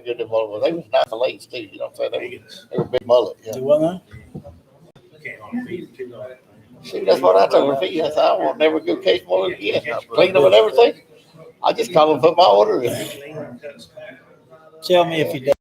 good them mullets. They was nice fillets too. You know what I'm saying? They were big mullet. Yeah. Do what now? See, that's what I told her. I said, I won't never go case mullet again. I clean them and everything. I just call them, put my order in. Tell me if you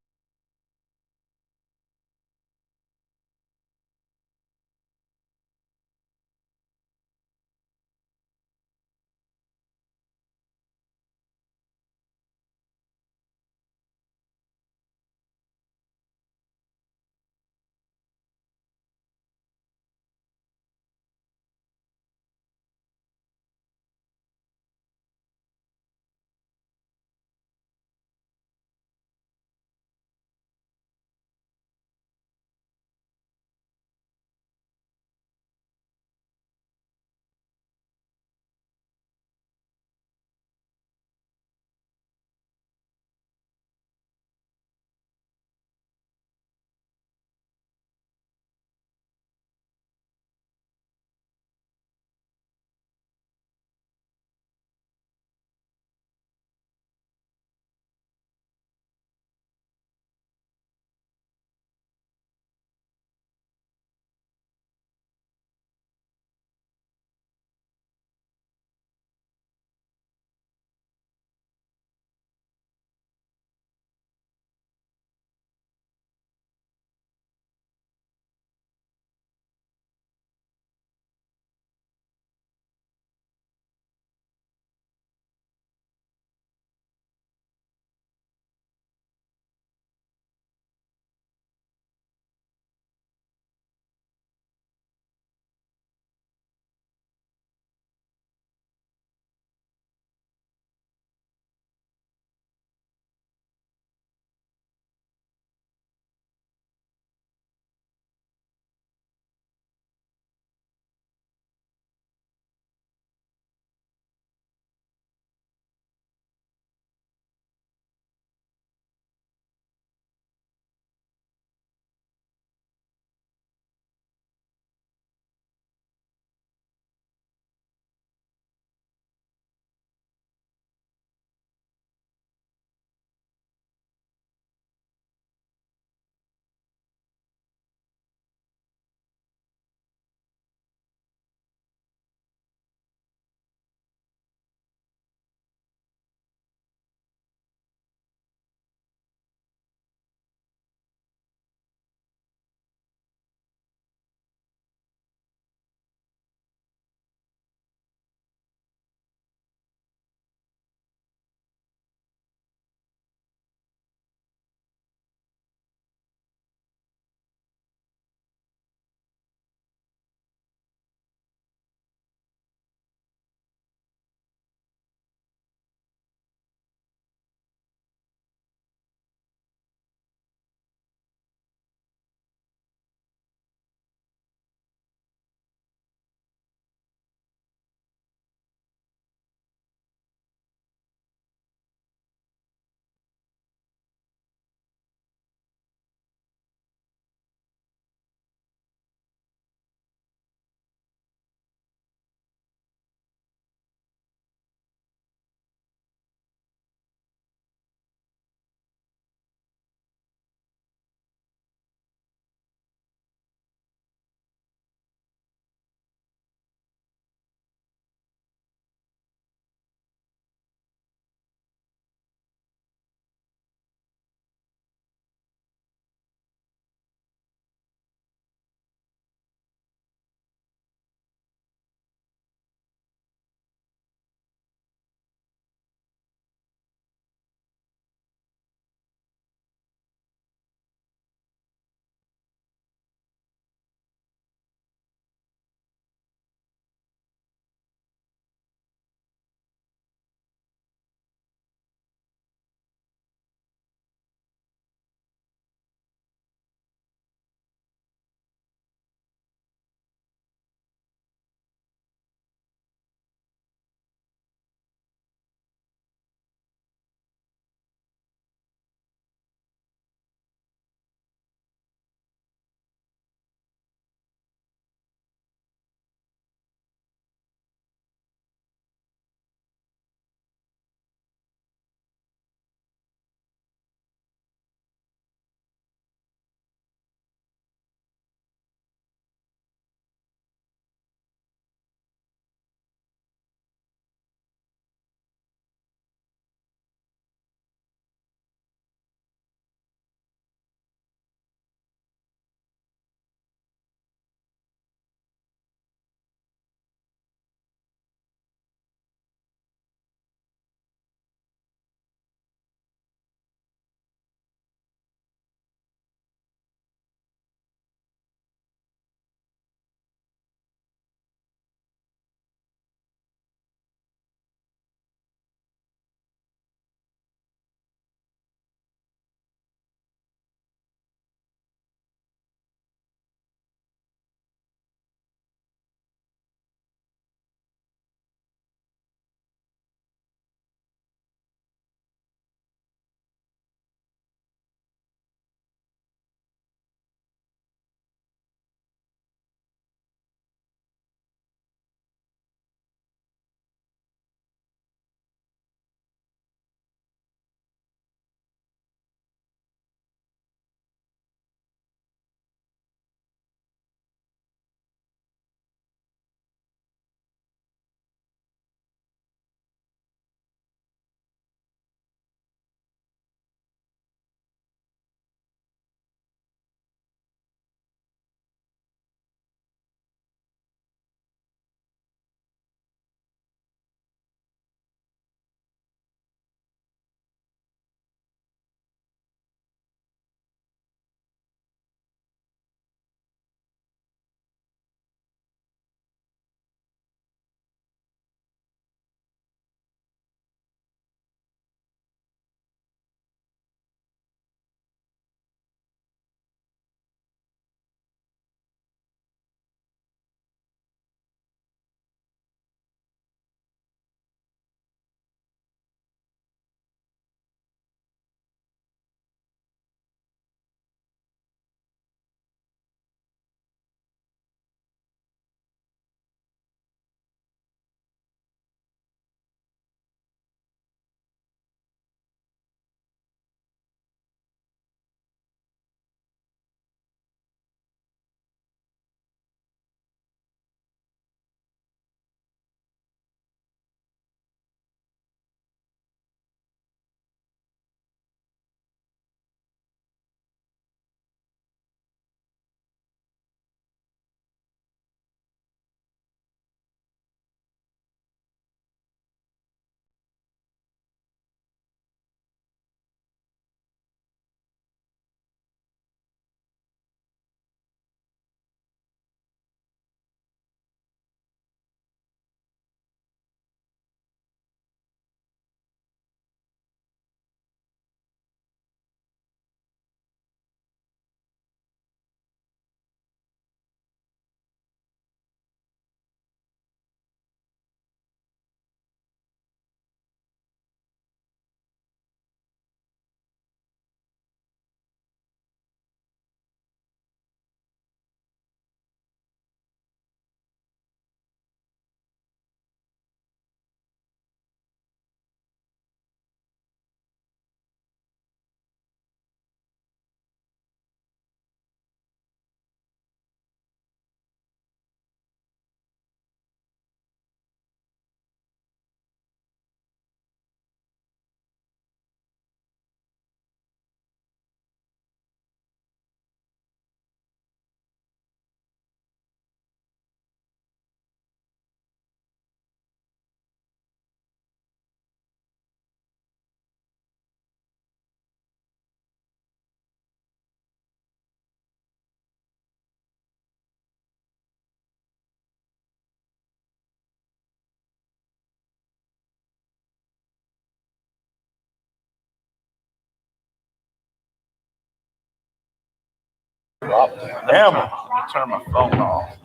Damn it. Turn my phone off.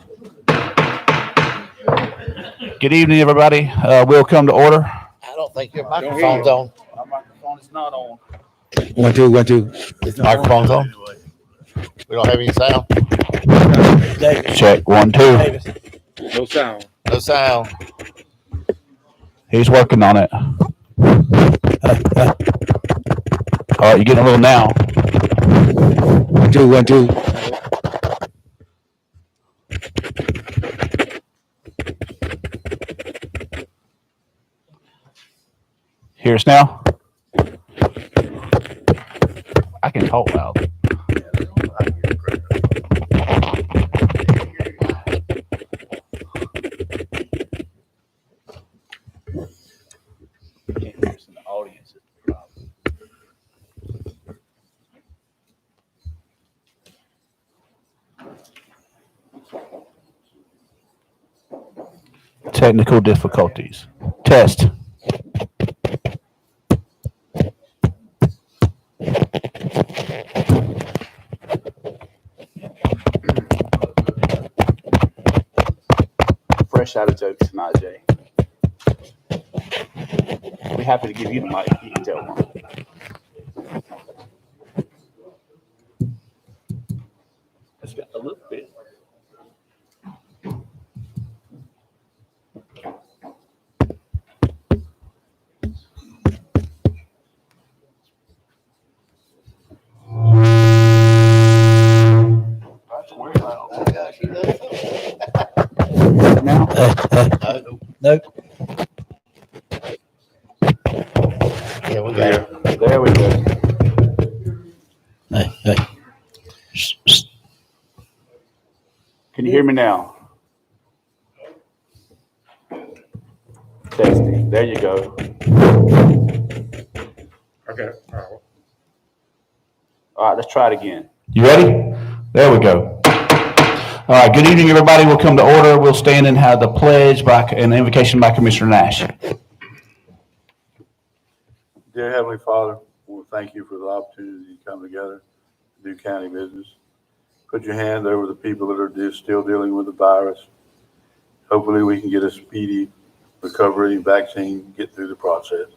Good evening, everybody. We'll come to order. I don't think your microphone's on. My microphone is not on. 1 2 1 2. Is the microphone's on? We don't have any sound? Davis. Check 1 2. Davis. No sound. No sound. He's working on it. All right, you're getting a little now. 1 2 1 2. Hear us now? I can talk loud. Technical difficulties. Test. Fresh out of jokes tonight, Jay. We're happy to give you the mic. You can tell one. It's got a little bit. That's weird. Oh, gosh, he does something. Now, Nope. Yeah, we got it. there we go. Hey. Can you hear me now? Testing. There you go. Okay. All right, let's try it again. You ready? There we go. All right, good evening, everybody. We'll come to order. We'll stand and have the pledge by an invocation by Commissioner Nash. Dear Heavenly Father, we want to thank you for the opportunity to come together to do county business. Put your hand over the people that are still dealing with the virus. Hopefully we can get a speedy recovery, vaccine, get through the process.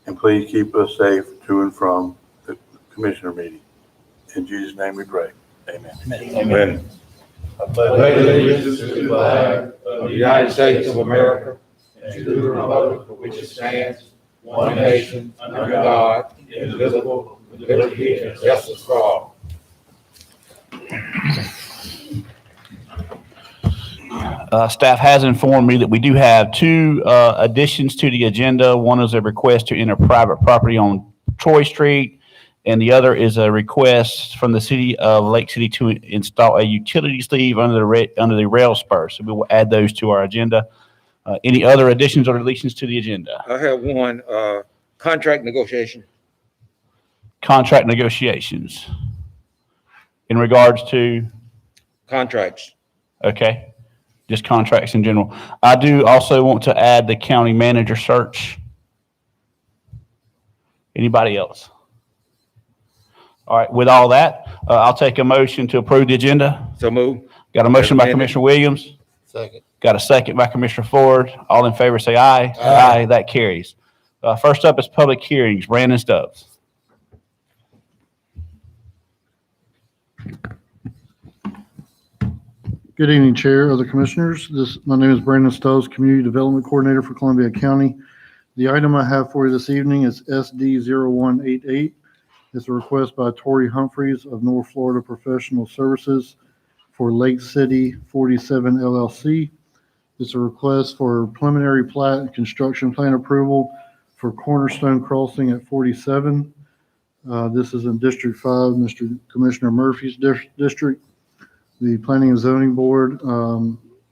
And please keep us safe to and from the commissioner meeting. In Jesus' name we pray. Amen. Amen. I pledge allegiance to the flag of the United States of America and to the republic for which it stands, one nation, under God, indivisible, with liberty and justice for all. Staff has informed me that we do have two additions to the agenda. One is a request to enter private property on Troy Street, and the other is a request from the city of Lake City to install a utility sleeve under the rail spur. So we will add those to our agenda. Any other additions or deletions to the agenda? I have one, contract negotiation. Contract negotiations in regards to, Contracts. okay, just contracts in general. I do also want to add the county manager search. Anybody else? All right, with all that, I'll take a motion to approve the agenda. So move. Got a motion by Amended. Commissioner Williams. Second. Got a second by Commissioner Ford. All in favor, say aye. Aye. That carries. First up is public hearings. Brandon Stubbs. Good evening, Chair of the Commissioners. My name is Brandon Stoves, Community Development Coordinator for Columbia County. The item I have for you this evening is SD 0188. It's a request by Tori Humphreys of North Florida Professional Services for Lake City 47 LLC. It's a request for preliminary plat and construction plan approval for Cornerstone Crossing at 47. This is in District 5, Mr. Commissioner Murphy's district. The Planning and Zoning Board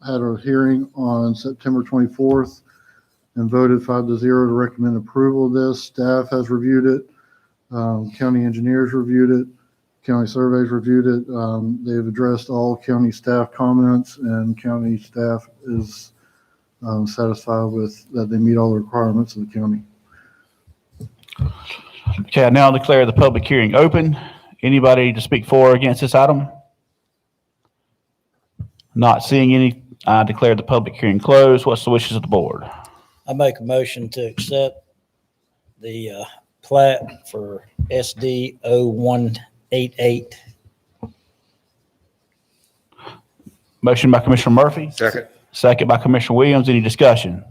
had a hearing on September 24th and voted 5-0 to recommend approval of this. Staff has reviewed it. County engineers reviewed it. County surveys reviewed it. They've addressed all county staff comments, and county staff is satisfied with that they meet all the requirements of the county. Okay, I now declare the public hearing open. Anybody to speak for or against this item? Not seeing any, I declare the public hearing closed. What's the wishes of the board? I make a motion to accept the plat for SD 0188. Motion by Commissioner Murphy, Second. second by Commissioner Williams. Any discussion?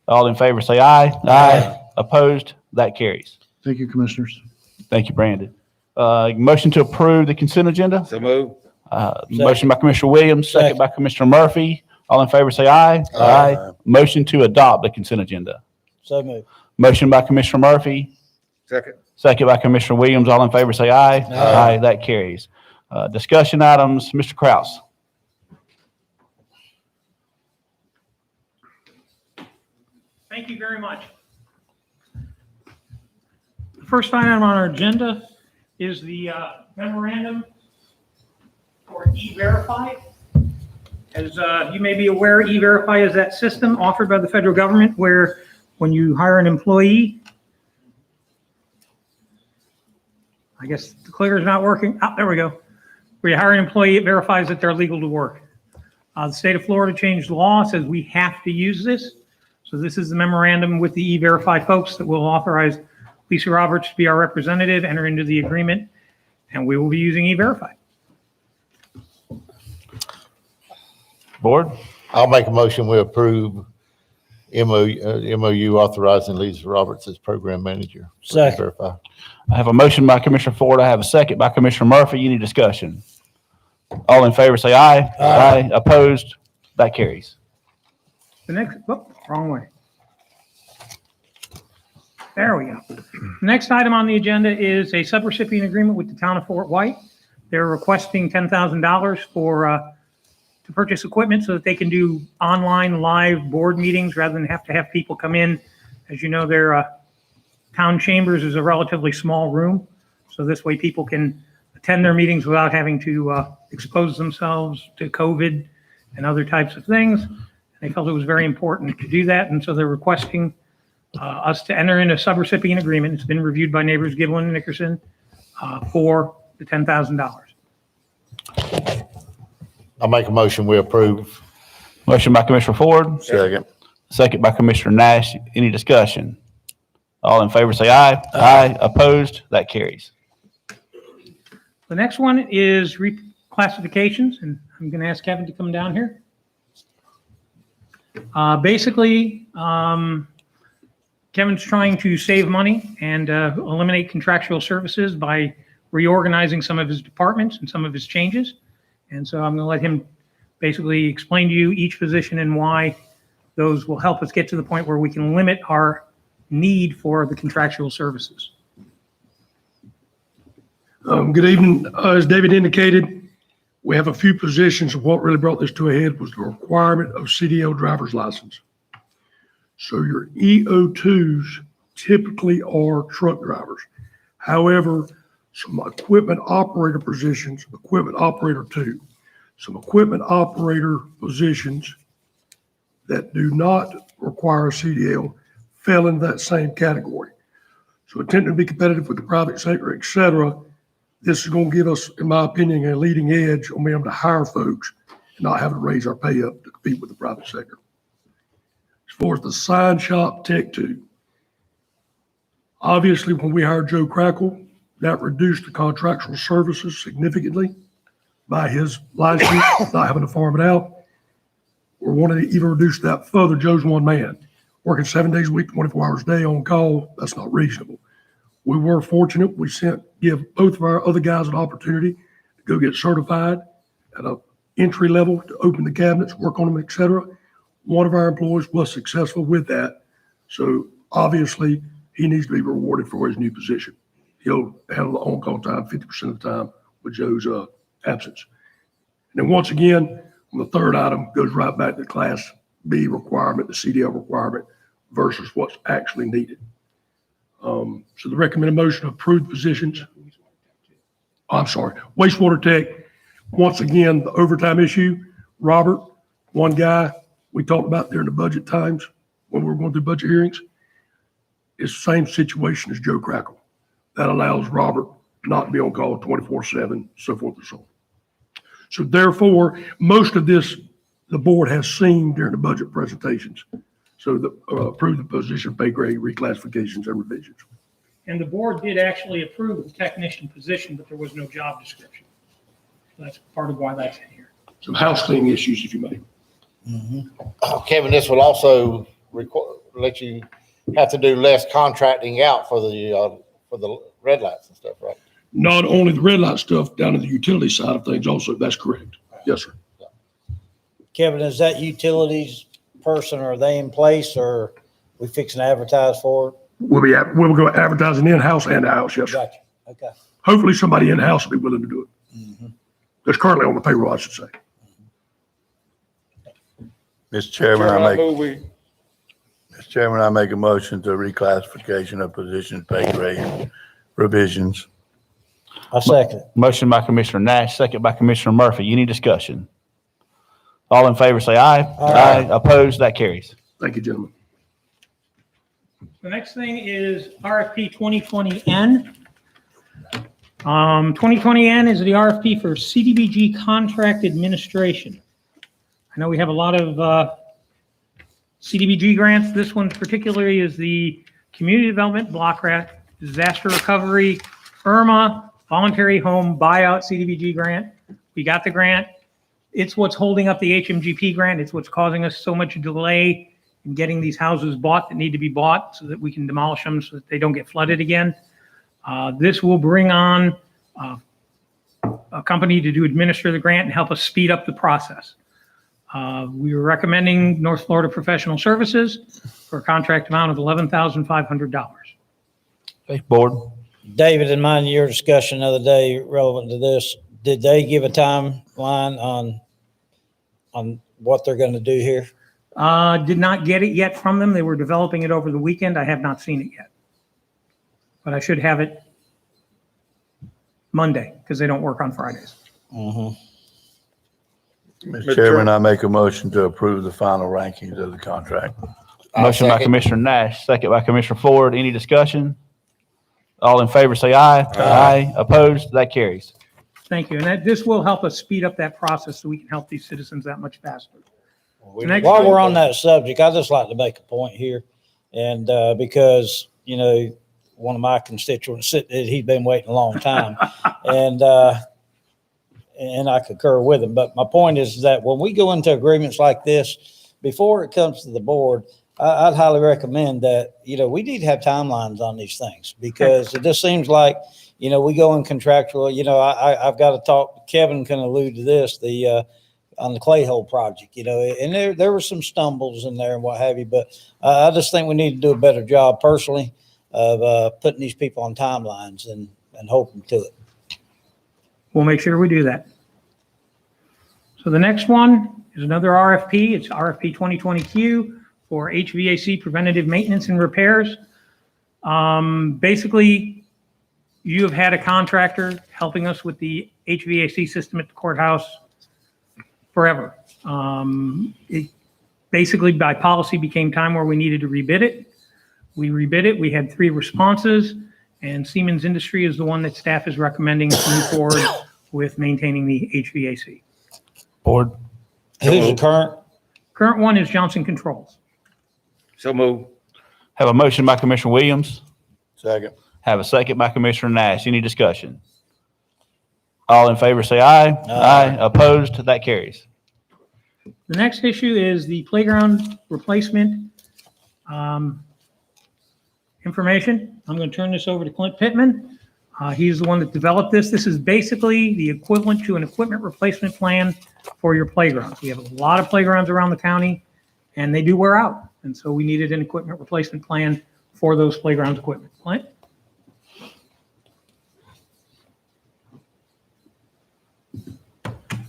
All in favor, say aye. Aye. Opposed? That carries. Thank you, Commissioners. Thank you, Brandon. Motion to approve the consent agenda. So move. Motion by Commissioner Williams, second by Commissioner Murphy. All in favor, say aye. Aye. Motion to adopt the consent agenda. So moved. Motion by Commissioner Murphy, Second. second by Commissioner Williams. All in favor, say aye. Aye. That carries. Discussion items, Mr. Kraus. Thank you very much. The first item on our agenda is the memorandum for E-Verify. As you may be aware, E-Verify is that system offered by the federal government where when you hire an employee, I guess the clicker's not working. Oh, there we go. Where you hire an employee, it verifies that they're legal to work. The state of Florida changed the law, says we have to use this. So this is the memorandum with the E-Verify folks that will authorize Lisa Roberts to be our representative, enter into the agreement, and we will be using E-Verify. Board? I'll make a motion, we approve MOU authorizing Lisa Roberts as program manager. for Second. Verify. I have a motion by Commissioner Ford. I have a second by Commissioner Murphy. Any discussion? All in favor, say aye. Aye. Opposed? That carries. The next, wrong way. There we go. The next item on the agenda is a subrecipient agreement with the town of Fort White. They're requesting $10,000 for, to purchase equipment so that they can do online live board meetings rather than have to have people come in. As you know, their town chambers is a relatively small room. So this way people can attend their meetings without having to expose themselves to COVID and other types of things. They felt it was very important to do that, and so they're requesting us to enter in a subrecipient agreement. It's been reviewed by neighbors Giblin and Nickerson for the $10,000. I'll make a motion, we approve. Motion by Commissioner Ford, Second. second by Commissioner Nash. Any discussion? All in favor, say aye. Aye. Opposed? That carries. The next one is reclassifications, and I'm going to ask Kevin to come down here. Basically, Kevin's trying to save money and eliminate contractual services by reorganizing some of his departments and some of his changes. And so I'm going to let him basically explain to you each position and why those will help us get to the point where we can limit our need for the contractual services. Good evening. As David indicated, we have a few positions. What really brought this to a head was the requirement of CDL driver's license. So your EO2s typically are truck drivers. However, some equipment operator positions, equipment operator 2, some equipment operator positions that do not require a CDL fell into that same category. So attempting to be competitive with the private sector, et cetera, this is going to give us, in my opinion, a leading edge on being able to hire folks and not having to raise our pay up to compete with the private sector. As far as the sign shop tech 2, obviously when we hired Joe Crackle, that reduced the contractual services significantly by his license, not having to farm it out. We're wanting to even reduce that further. Joe's one man, working 7 days a week, 24 hours a day on call. That's not reasonable. We were fortunate. We give both of our other guys an opportunity to go get certified at an entry level to open the cabinets, work on them, et cetera. One of our employees was successful with that. So obviously he needs to be rewarded for his new position. He'll handle the on-call time 50% of the time with Joe's absence. And then once again, on the third item, goes right back to Class B requirement, the CDL requirement versus what's actually needed. So the recommended motion to approve positions. I'm sorry, wastewater tech. Once again, the overtime issue. Robert, one guy we talked about during the budget times when we were going through budget hearings, is the same situation as Joe Crackle. That allows Robert not be on call 24/7, so forth and so on. So therefore, most of this, the board has seen during the budget presentations. So approve the position, pay grade, reclassifications, and revisions. And the board did actually approve the technician position, but there was no job description. So that's part of why that's in here. Some house cleaning issues, if you may. Kevin, this will also let you have to do less contracting out for the red lights and stuff, right? Not only the red light stuff, down to the utility side of things also. That's correct. Yes, sir. Kevin, is that utilities person, are they in place or we fixing to advertise for it? We'll go advertising in-house and out, yes, sir. Gotcha. Okay. Hopefully somebody in-house will be willing to do it. Mhm. That's currently on the payroll, I should say. Mr. Chairman, I make a motion to reclassification of position pay grade revisions. I second it. Motion by Commissioner Nash, second by Commissioner Murphy. Any discussion? All in favor, say aye. Aye. Opposed? That carries. Thank you, gentlemen. The next thing is RFP 2020N. 2020N is the RFP for CDBG contract administration. I know we have a lot of CDBG grants. This one particularly is the Community Development Block Grant, Disaster Recovery, IRMA, Voluntary Home Buyout CDBG grant. We got the grant. It's what's holding up the HMGP grant. It's what's causing us so much delay in getting these houses bought that need to be bought so that we can demolish them so that they don't get flooded again. This will bring on a company to administer the grant and help us speed up the process. We are recommending North Florida Professional Services for a contract amount of $11,500. Okay, board. David, in mind your discussion the other day relevant to this, did they give a timeline on what they're going to do here? Did not get it yet from them. They were developing it over the weekend. I have not seen it yet. But I should have it Monday because they don't work on Fridays. Mhm. Mr. Chairman, I make a motion to approve the final rankings of the contract. Motion by Commissioner Nash, second by Commissioner Ford. Any discussion? All in favor, say aye. Aye. Opposed? That carries. Thank you. And this will help us speed up that process so we can help these citizens that much faster. Next While item- we're on that subject, I'd just like to make a point here. And because, you know, one of my constituents, he's been waiting a long time. And I concur with him. But my point is that when we go into agreements like this, before it comes to the board, I'd highly recommend that, you know, we need to have timelines on these things because it just seems like, you know, we go in contractual, you know, I've got to talk, Kevin can allude to this, on the Clay Hole project, you know, and there were some stumbles in there and what have you, but I just think we need to do a better job personally of putting these people on timelines and holding to it. We'll make sure we do that. So the next one is another RFP. It's RFP 2020Q for HVAC preventative maintenance and repairs. Basically, you have had a contractor helping us with the HVAC system at the courthouse forever. It basically by policy became time where we needed to rebid it. We rebid it. We had 3 responses, and Siemens Industry is the one that staff is recommending to move forward with maintaining the HVAC. Board. Who's the current? Current one is Johnson Controls. So move. Have a motion by Commissioner Williams. Second. Have a second by Commissioner Nash. Any discussion? All in favor, say aye. Aye. Opposed? That carries. The next issue is the playground replacement information. I'm going to turn this over to Clint Pittman. He's the one that developed this. This is basically the equivalent to an equipment replacement plan for your playgrounds. We have a lot of playgrounds around the county, and they do wear out. And so we needed an equipment replacement plan for those playground equipment. Clint?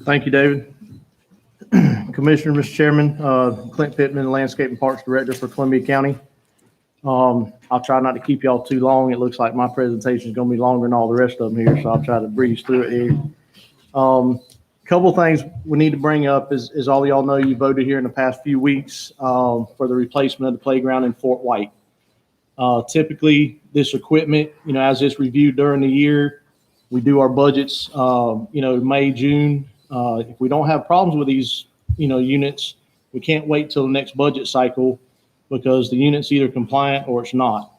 Thank you, David. Commissioner, Mr. Chairman, Clint Pittman, Landscape and Parks Director for Columbia County. I'll try not to keep y'all too long. It looks like my presentation is going to be longer than all the rest of them here, so I'll try to breeze through it here. Couple things we need to bring up is all y'all know you voted here in the past few weeks for the replacement of the playground in Fort White. Typically, this equipment, you know, as it's reviewed during the year, We do our budgets, May, June. If we don't have problems with these, units, we can't wait till the next budget cycle because the unit's either compliant or it's not.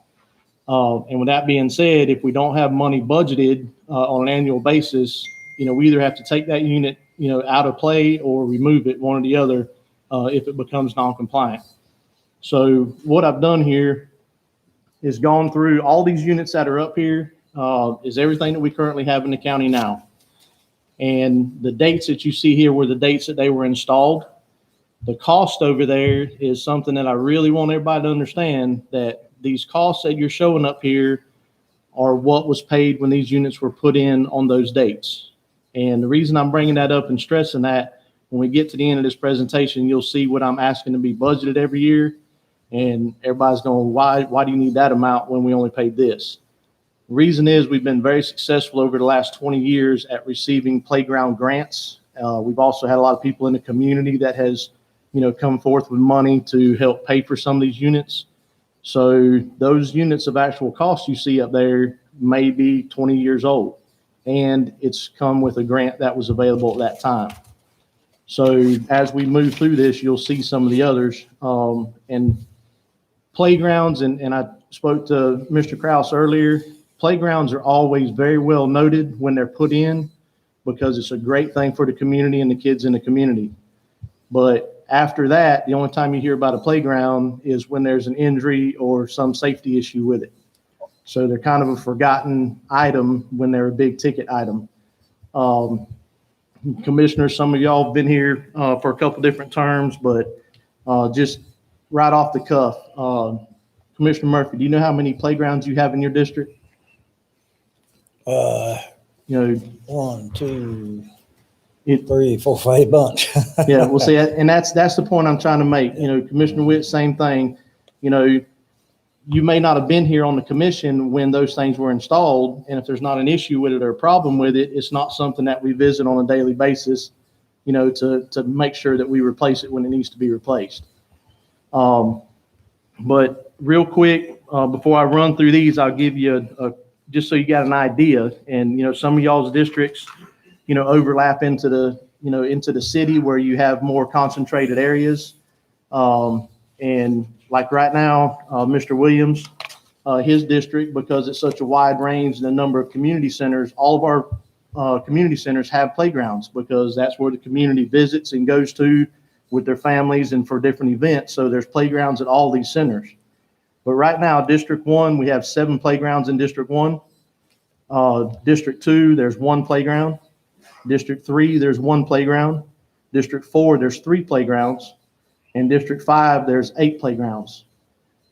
And with that being said, if we don't have money budgeted on an annual basis, we either have to take that unit, out of play or remove it, one or the other, if it becomes non-compliant. So what I've done here is gone through all these units that are up here, is everything that we currently have in the county now. And the dates that you see here were the dates that they were installed. The cost over there is something that I really want everybody to understand, that these costs that you're showing up here are what was paid when these units were put in on those dates. And the reason I'm bringing that up and stressing that, when we get to the end of this presentation, you'll see what I'm asking to be budgeted every year. And everybody's going, why do you need that amount when we only paid this? The reason is we've been very successful over the last 20 years at receiving playground grants. We've also had a lot of people in the community that has, come forth with money to help pay for some of these units. So those units of actual cost you see up there may be 20 years old, and it's come with a grant that was available at that time. So as we move through this, you'll see some of the others, and playgrounds. And I spoke to Mr. Kraus earlier. Playgrounds are always very well noted when they're put in because it's a great thing for the community and the kids in the community. But after that, the only time you hear about a playground is when there's an injury or some safety issue with it. So they're kind of a forgotten item when they're a big ticket item. Commissioners, some of y'all have been here for a couple different terms, but just right off the cuff, Commissioner Murphy, do you know how many playgrounds you have in your district? 1, 2, 3, 4, 5 bunch. Yeah, well, see, and that's the point I'm trying to make. Commissioner Witt, same thing. You may not have been here on the commission when those things were installed, and if there's not an issue with it or a problem with it, it's not something that we visit on a daily basis, to make sure that we replace it when it needs to be replaced. But real quick, before I run through these, I'll give you just so you got an idea. And, some of y'all's districts, overlap into the city where you have more concentrated areas. And like right now, Mr. Williams, his district, because it's such a wide range and a number of community centers, all of our community centers have playgrounds because that's where the community visits and goes to with their families and for different events. So there's playgrounds at all these centers. But right now, District 1, we have 7 playgrounds in District 1. District 2, there's 1 playground. District 3, there's 1 playground. District 4, there's 3 playgrounds. In District 5, there's 8 playgrounds.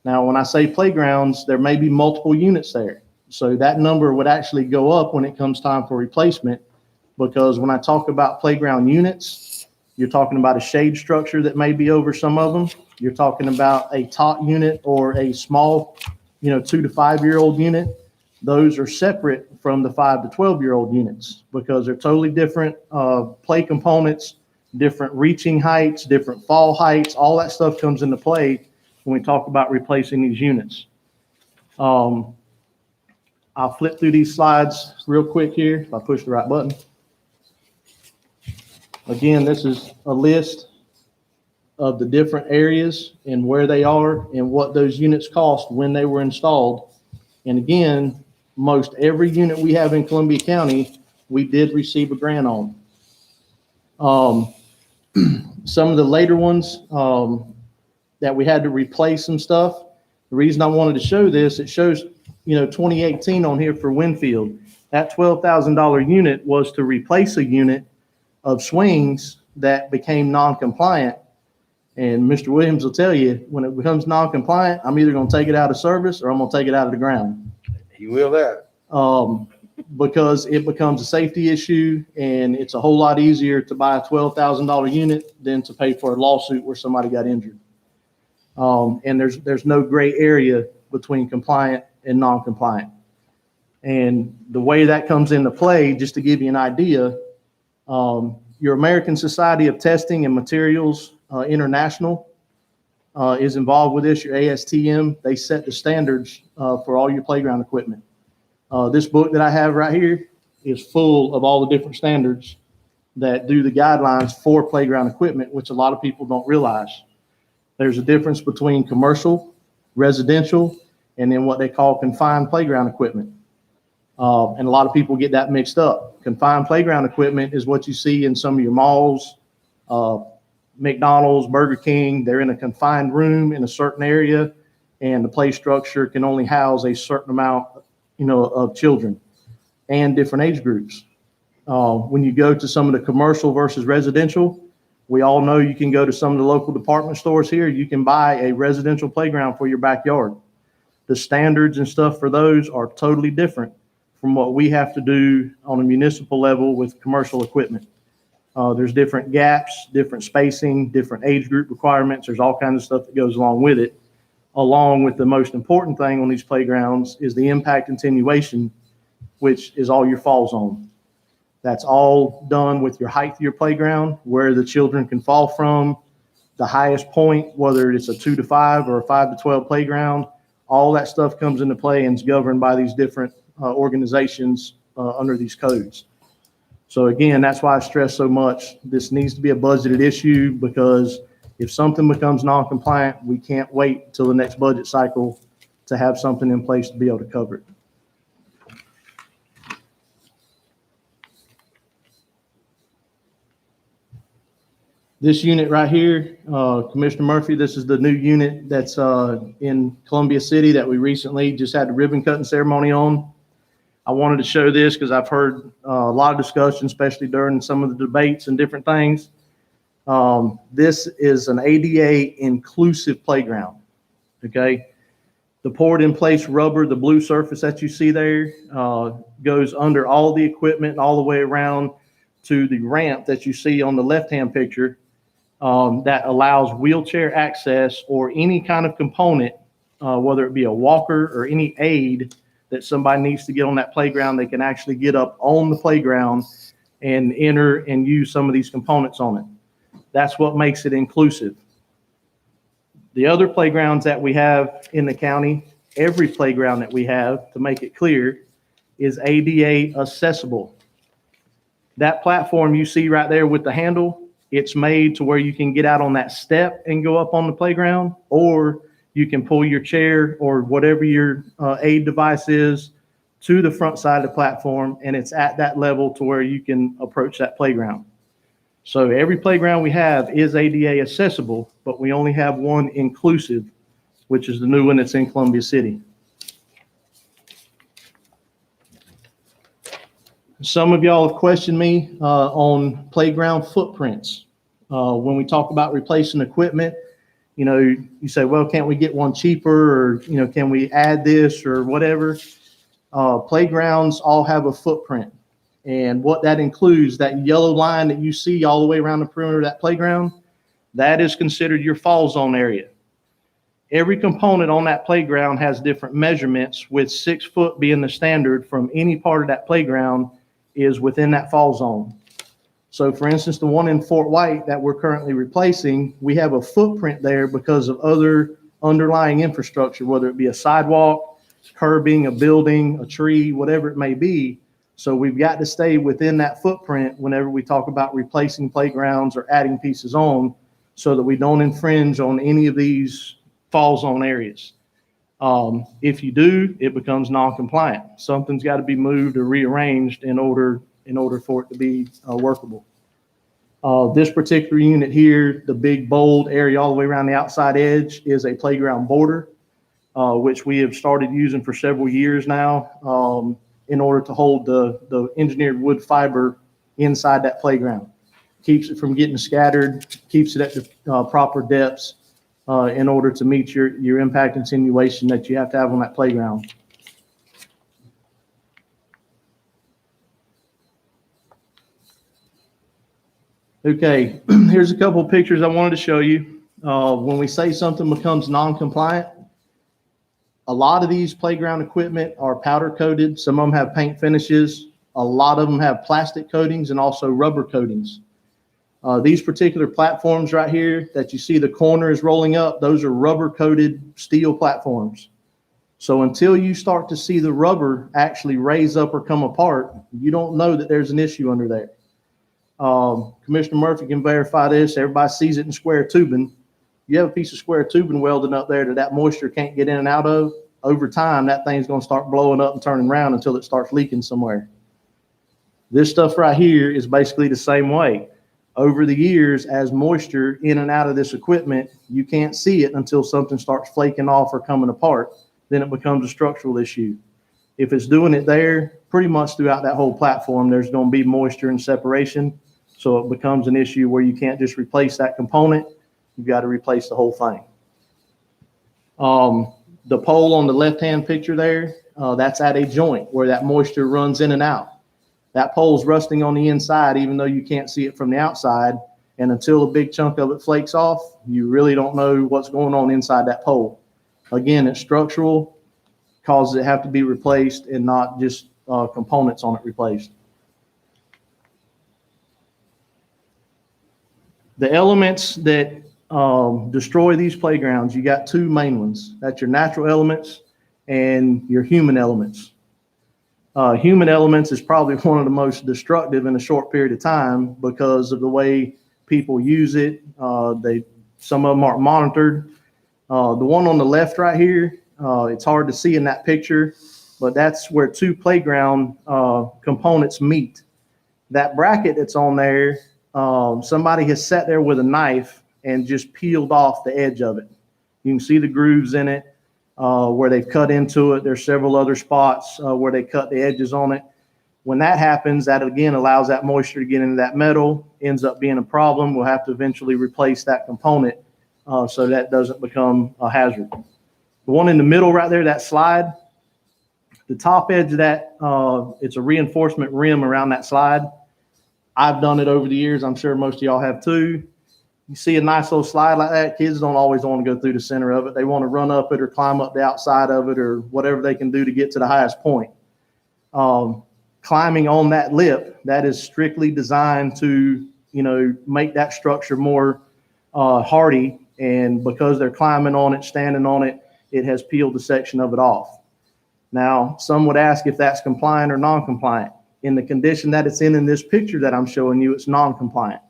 Now, when I say playgrounds, there may be multiple units there. So that number would actually go up when it comes time for replacement, because when I talk about playground units, you're talking about a shade structure that may be over some of them. You're talking about a tot unit or a small, 2 to 5 year old unit. Those are separate from the 5 to 12 year old units because they're totally different play components, different reaching heights, different fall heights. All that stuff comes into play when we talk about replacing these units. I'll flip through these slides real quick here if I push the right button. Again, this is a list of the different areas and where they are and what those units cost when they were installed. And again, most every unit we have in Columbia County, we did receive a grant on. Some of the later ones that we had to replace some stuff. The reason I wanted to show this, it shows 2018 on here for Winfield. That $12,000 unit was to replace a unit of swings that became non-compliant. And Mr. Williams will tell you, when it becomes non-compliant, I'm either going to take it out of service or I'm going to take it out of the ground. He will that. Because it becomes a safety issue, and it's a whole lot easier to buy a $12,000 unit than to pay for a lawsuit where somebody got injured. And there's no gray area between compliant and non-compliant. And the way that comes into play, just to give you an idea, your American Society of Testing and Materials International is involved with this. Your ASTM, they set the standards for all your playground equipment. This book that I have right here, is full of all the different standards that do the guidelines for playground equipment, which a lot of people don't realize. There's a difference between commercial, residential, and then what they call confined playground equipment. And a lot of people get that mixed up. Confined playground equipment is what you see in some of your malls, McDonald's, Burger King. They're in a confined room in a certain area, and the play structure can only house a certain amount, of children and different age groups. When you go to some of the commercial versus residential, we all know you can go to some of the local department stores here. You can buy a residential playground for your backyard. The standards and stuff for those are totally different from what we have to do on a municipal level with commercial equipment. There's different gaps, different spacing, different age group requirements. There's all kinds of stuff that goes along with it. Along with the most important thing on these playgrounds is the impact attenuation, which is all your fall zone. That's all done with your height of your playground, where the children can fall from, the highest point, whether it's a 2 to 5 or a 5 to 12 playground. All that stuff comes into play and is governed by these different organizations under these codes. So again, that's why I stress so much, this needs to be a budgeted issue, because if something becomes non-compliant, we can't wait till the next budget cycle to have something in place to be able to cover it. This unit right here, Commissioner Murphy, this is the new unit that's in Columbia City that we recently just had the ribbon cutting ceremony on. I wanted to show this because I've heard a lot of discussion, especially during some of the debates and different things. This is an ADA inclusive playground, okay? The poured in place rubber, the blue surface that you see there, goes under all the equipment all the way around to the ramp that you see on the left-hand picture, that allows wheelchair access or any kind of component, whether it be a walker or any aid that somebody needs to get on that playground. They can actually get up on the playground and enter and use some of these components on it. That's what makes it inclusive. The other playgrounds that we have in the county, every playground that we have, to make it clear, is ADA accessible. That platform you see right there with the handle, it's made to where you can get out on that step and go up on the playground, or you can pull your chair or whatever your aid device is to the front side of the platform, and it's at that level to where you can approach that playground. So every playground we have is ADA accessible, but we only have one inclusive, which is the new one that's in Columbia City. Some of y'all have questioned me on playground footprints. When we talk about replacing equipment, you say, well, can't we get one cheaper, or, can we add this or whatever? Playgrounds all have a footprint. And what that includes, that yellow line that you see all the way around the perimeter of that playground, that is considered your fall zone area. Every component on that playground has different measurements, with 6 foot being the standard from any part of that playground is within that fall zone. So for instance, the one in Fort White that we're currently replacing, we have a footprint there because of other underlying infrastructure, whether it be a sidewalk, curbing, a building, a tree, whatever it may be. So we've got to stay within that footprint whenever we talk about replacing playgrounds or adding pieces on, so that we don't infringe on any of these fall zone areas. If you do, it becomes non-compliant. Something's got to be moved or rearranged in order for it to be workable. This particular unit here, the big bold area all the way around the outside edge, is a playground border, which we have started using for several years now, in order to hold the engineered wood fiber inside that playground. Keeps it from getting scattered, keeps it at the proper depths, in order to meet your impact attenuation that you have to have on that playground. Okay, here's a couple of pictures I wanted to show you. When we say something becomes non-compliant, a lot of these playground equipment are powder coated. Some of them have paint finishes. A lot of them have plastic coatings and also rubber coatings. These particular platforms right here that you see the corner is rolling up, those are rubber coated steel platforms. So until you start to see the rubber actually raise up or come apart, you don't know that there's an issue under there. Commissioner Murphy can verify this. Everybody sees it in square tubing. You have a piece of square tubing welding up there that moisture can't get in and out of. Over time, that thing's going to start blowing up and turning around until it starts leaking somewhere. This stuff right here is basically the same way. Over the years, as moisture in and out of this equipment, you can't see it until something starts flaking off or coming apart. Then it becomes a structural issue. If it's doing it there, pretty much throughout that whole platform, there's going to be moisture and separation. So it becomes an issue where you can't just replace that component. You've got to replace the whole thing. The pole on the left-hand picture there, that's at a joint where that moisture runs in and out. That pole's rusting on the inside, even though you can't see it from the outside. And until a big chunk of it flakes off, you really don't know what's going on inside that pole. Again, it's structural, causes it have to be replaced and not just components on it replaced. The elements that destroy these playgrounds, you got two main ones. That's your natural elements and your human elements. Human elements is probably one of the most destructive in a short period of time because of the way people use it. Some of them aren't monitored. The one on the left right here, it's hard to see in that picture, but that's where two playground components meet. That bracket that's on there, somebody has sat there with a knife and just peeled off the edge of it. You can see the grooves in it where they've cut into it. There's several other spots where they cut the edges on it. When that happens, that again allows that moisture to get into that metal, ends up being a problem. We'll have to eventually replace that component so that doesn't become a hazard. The one in the middle right there, that slide, the top edge of that, it's a reinforcement rim around that slide. I've done it over the years. I'm sure most of y'all have too. You see a nice little slide like that, kids don't always want to go through the center of it. They want to run up it or climb up the outside of it or whatever they can do to get to the highest point. Climbing on that lip, that is strictly designed to, make that structure more hardy. And because they're climbing on it, standing on it, it has peeled a section of it off. Now, some would ask if that's compliant or non-compliant. In the condition that it's in this picture that I'm showing you, it's non-compliant.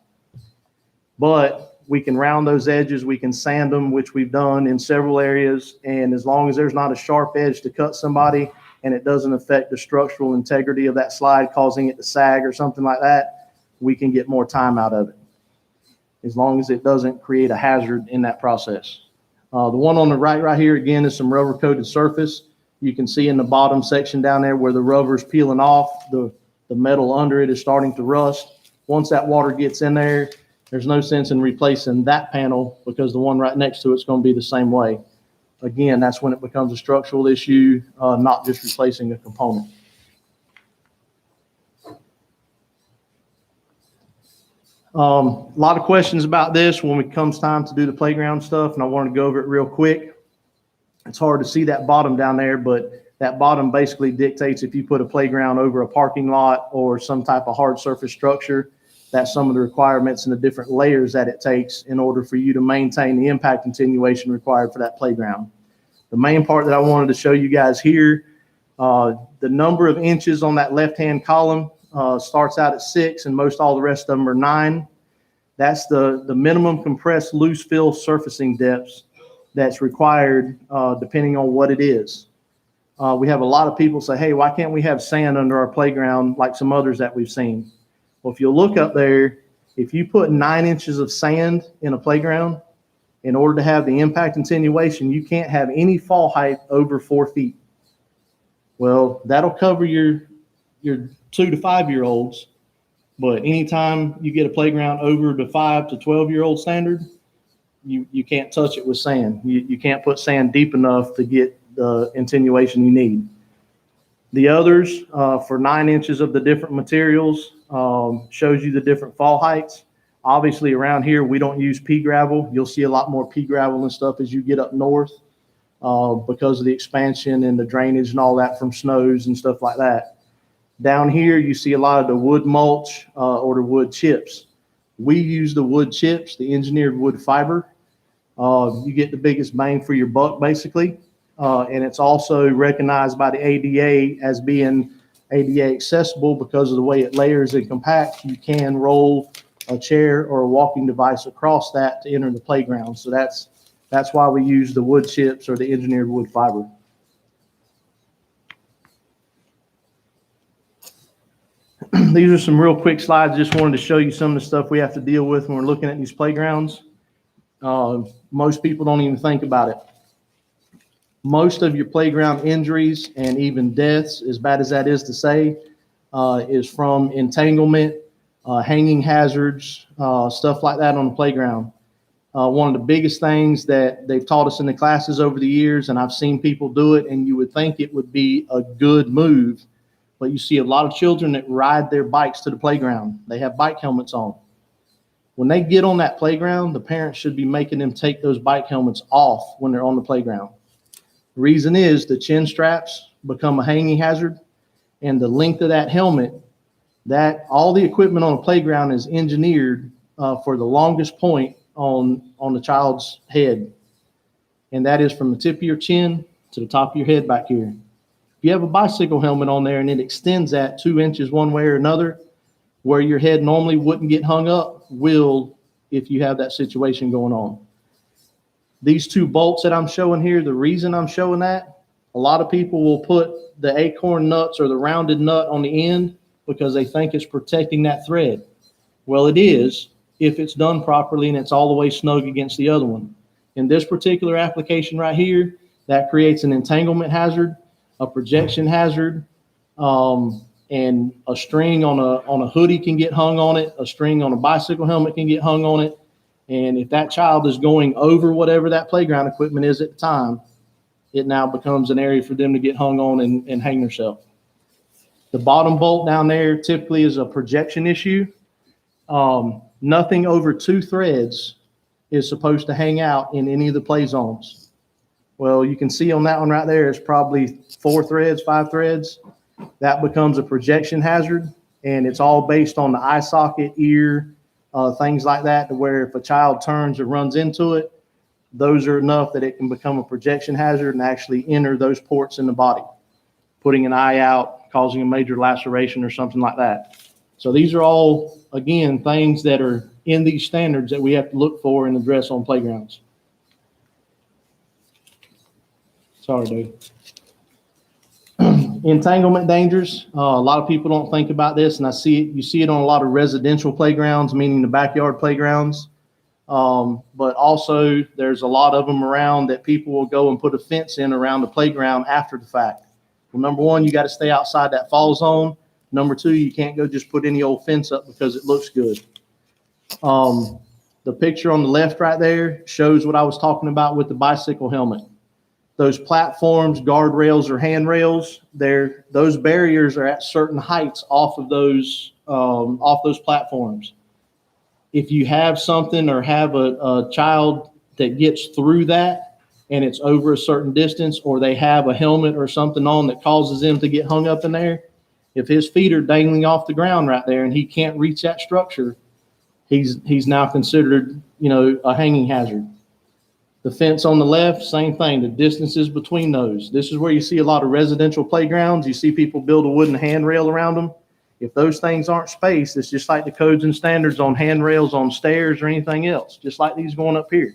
But we can round those edges, we can sand them, which we've done in several areas. And as long as there's not a sharp edge to cut somebody and it doesn't affect the structural integrity of that slide, causing it to sag or something like that, we can get more time out of it, as long as it doesn't create a hazard in that process. The one on the right here, again, is some rubber coated surface. You can see in the bottom section down there where the rubber is peeling off, the metal under it is starting to rust. Once that water gets in there, there's no sense in replacing that panel because the one right next to it's going to be the same way. Again, that's when it becomes a structural issue, not just replacing a component. A lot of questions about this when it comes time to do the playground stuff, and I want to go over it real quick. It's hard to see that bottom down there, but that bottom basically dictates if you put a playground over a parking lot or some type of hard surface structure. That's some of the requirements and the different layers that it takes in order for you to maintain the impact attenuation required for that playground. The main part that I wanted to show you guys here, the number of inches on that left-hand column starts out at 6, and most all the rest of them are 9. That's the minimum compressed loose fill surfacing depths that's required depending on what it is. We have a lot of people say, hey, why can't we have sand under our playground like some others that we've seen? Well, if you look up there, if you put 9 inches of sand in a playground, in order to have the impact attenuation, you can't have any fall height over 4 feet. Well, that'll cover your 2 to 5 year olds, but anytime you get a playground over the 5 to 12-year-old standard, you can't touch it with sand. You can't put sand deep enough to get the attenuation you need. The others, for 9 inches of the different materials, shows you the different fall heights. Obviously, around here, we don't use pea gravel. You'll see a lot more pea gravel and stuff as you get up north because of the expansion and the drainage and all that from snows and stuff like that. Down here, you see a lot of the wood mulch or the wood chips. We use the wood chips, the engineered wood fiber. You get the biggest bang for your buck, basically. And it's also recognized by the ADA as being ADA accessible because of the way it layers and compacts. You can roll a chair or a walking device across that to enter the playground. So that's why we use the wood chips or the engineered wood fiber. These are some real quick slides. Just wanted to show you some of the stuff we have to deal with when we're looking at these playgrounds. Most people don't even think about it. Most of your playground injuries and even deaths, as bad as that is to say, is from entanglement, hanging hazards, stuff like that on the playground. One of the biggest things that they've taught us in the classes over the years, and I've seen people do it, and you would think it would be a good move, but you see a lot of children that ride their bikes to the playground. They have bike helmets on. When they get on that playground, the parents should be making them take those bike helmets off when they're on the playground. The reason is the chin straps become a hanging hazard, and the length of that helmet, that all the equipment on the playground is engineered for the longest point on the child's head. And that is from the tip of your chin to the top of your head back here. If you have a bicycle helmet on there and it extends that 2 inches one way or another, where your head normally wouldn't get hung up, will if you have that situation going on. These two bolts that I'm showing here, the reason I'm showing that, a lot of people will put the acorn nuts or the rounded nut on the end because they think it's protecting that thread. Well, it is if it's done properly and it's all the way snug against the other one. In this particular application right here, that creates an entanglement hazard, a projection hazard, and a string on a hoodie can get hung on it. A string on a bicycle helmet can get hung on it. And if that child is going over whatever that playground equipment is at the time, it now becomes an area for them to get hung on and hang themselves. The bottom bolt down there typically is a projection issue. Nothing over 2 threads is supposed to hang out in any of the play zones. Well, you can see on that one right there, it's probably 4 threads, 5 threads. That becomes a projection hazard, and it's all based on the eye socket, ear, things like that, to where if a child turns or runs into it, those are enough that it can become a projection hazard and actually enter those ports in the body, putting an eye out, causing a major laceration or something like that. So these are all, again, things that are in these standards that we have to look for and address on playgrounds. Sorry, dude. Entanglement dangers. A lot of people don't think about this, and you see it on a lot of residential playgrounds, meaning the backyard playgrounds. But also there's a lot of them around that people will go and put a fence in around the playground after the fact. Well, number one, you got to stay outside that fall zone. Number two, you can't go just put any old fence up because it looks good. The picture on the left right there shows what I was talking about with the bicycle helmet. Those platforms, guardrails, or handrails, those barriers are at certain heights off of those platforms. If you have something or have a child that gets through that and it's over a certain distance, or they have a helmet or something on that causes them to get hung up in there, if his feet are dangling off the ground right there and he can't reach that structure, he's now considered, a hanging hazard. The fence on the left, same thing, the distances between those. This is where you see a lot of residential playgrounds. You see people build a wooden handrail around them. If those things aren't spaced, it's just like the codes and standards on handrails on stairs or anything else, just like these going up here.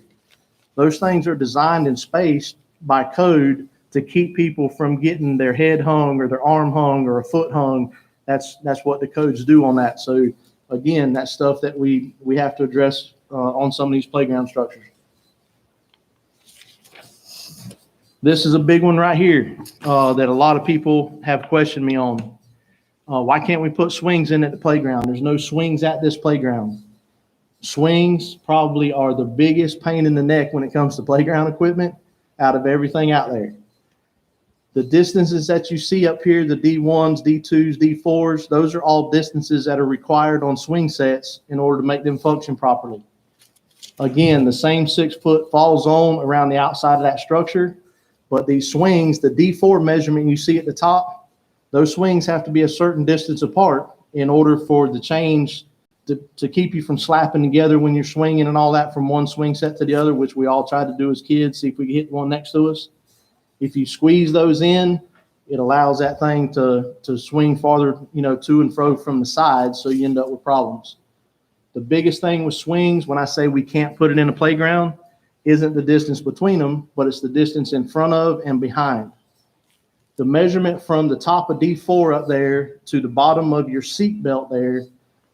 Those things are designed and spaced by code to keep people from getting their head hung or their arm hung or a foot hung. That's what the codes do on that. So again, that's stuff that we have to address on some of these playground structures. This is a big one right here that a lot of people have questioned me on. Why can't we put swings in at the playground? There's no swings at this playground. Swings probably are the biggest pain in the neck when it comes to playground equipment out of everything out there. The distances that you see up here, the D1s, D2s, D4s, those are all distances that are required on swing sets in order to make them function properly. Again, the same 6-foot fall zone around the outside of that structure, but these swings, the D4 measurement you see at the top, those swings have to be a certain distance apart in order for the change to keep you from slapping together when you're swinging and all that from one swing set to the other, which we all tried to do as kids, see if we could hit one next to us. If you squeeze those in, it allows that thing to swing farther, to and fro from the sides, so you end up with problems. The biggest thing with swings, when I say we can't put it in a playground, isn't the distance between them, but it's the distance in front of and behind. The measurement from the top of D4 up there to the bottom of your seat belt there,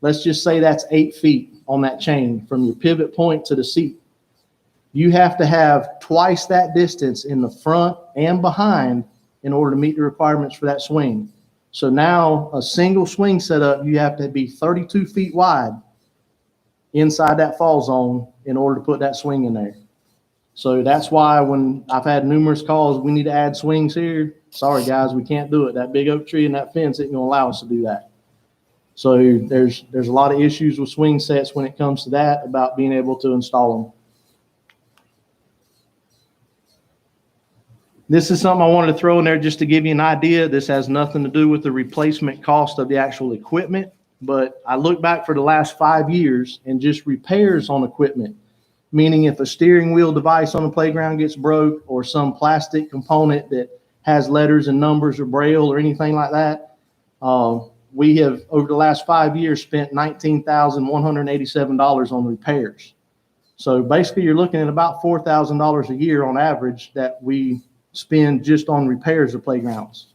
let's just say that's 8 feet on that chain from your pivot point to the seat. You have to have twice that distance in the front and behind in order to meet the requirements for that swing. So now a single swing setup, you have to be 32 feet wide inside that fall zone in order to put that swing in there. So that's why when I've had numerous calls, we need to add swings here. Sorry, guys, we can't do it. That big oak tree and that fence isn't going to allow us to do that. So there's a lot of issues with swing sets when it comes to that, about being able to install them. This is something I wanted to throw in there just to give you an idea. This has nothing to do with the replacement cost of the actual equipment, but I look back for the last 5 years and just repairs on equipment, meaning if a steering wheel device on the playground gets broke or some plastic component that has letters and numbers or braille or anything like that, we have, over the last 5 years, spent $19,187 on repairs. So basically you're looking at about $4,000 a year on average that we spend just on repairs of playgrounds.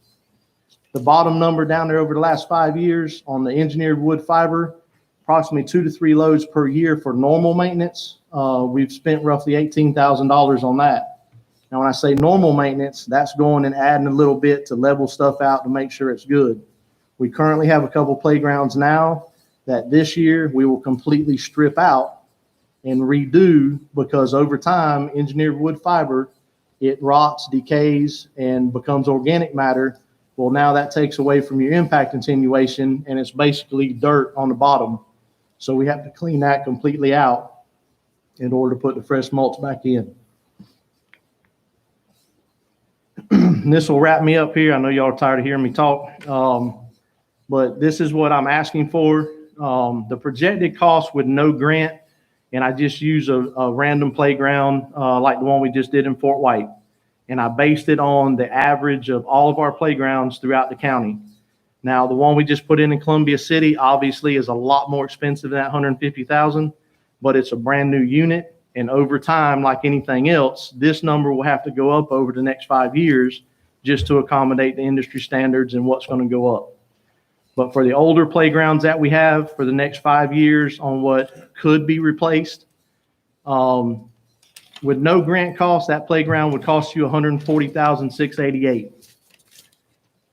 The bottom number down there over the last 5 years on the engineered wood fiber, approximately 2 to 3 loads per year for normal maintenance. We've spent roughly $18,000 on that. Now, when I say normal maintenance, that's going and adding a little bit to level stuff out to make sure it's good. We currently have a couple playgrounds now that this year we will completely strip out and redo, because over time, engineered wood fiber, it rots, decays, and becomes organic matter. Well, now that takes away from your impact attenuation, and it's basically dirt on the bottom. So we have to clean that completely out in order to put the fresh mulch back in. This will wrap me up here. I know y'all are tired of hearing me talk, but this is what I'm asking for. The projected cost with no grant, and I just use a random playground like the one we just did in Fort White. And I based it on the average of all of our playgrounds throughout the county. Now, the one we just put in Columbia City obviously is a lot more expensive than that $150,000, but it's a brand new unit. And over time, like anything else, this number will have to go up over the next 5 years just to accommodate the industry standards and what's going to go up. But for the older playgrounds that we have for the next 5 years on what could be replaced, with no grant cost, that playground would cost you $140,688.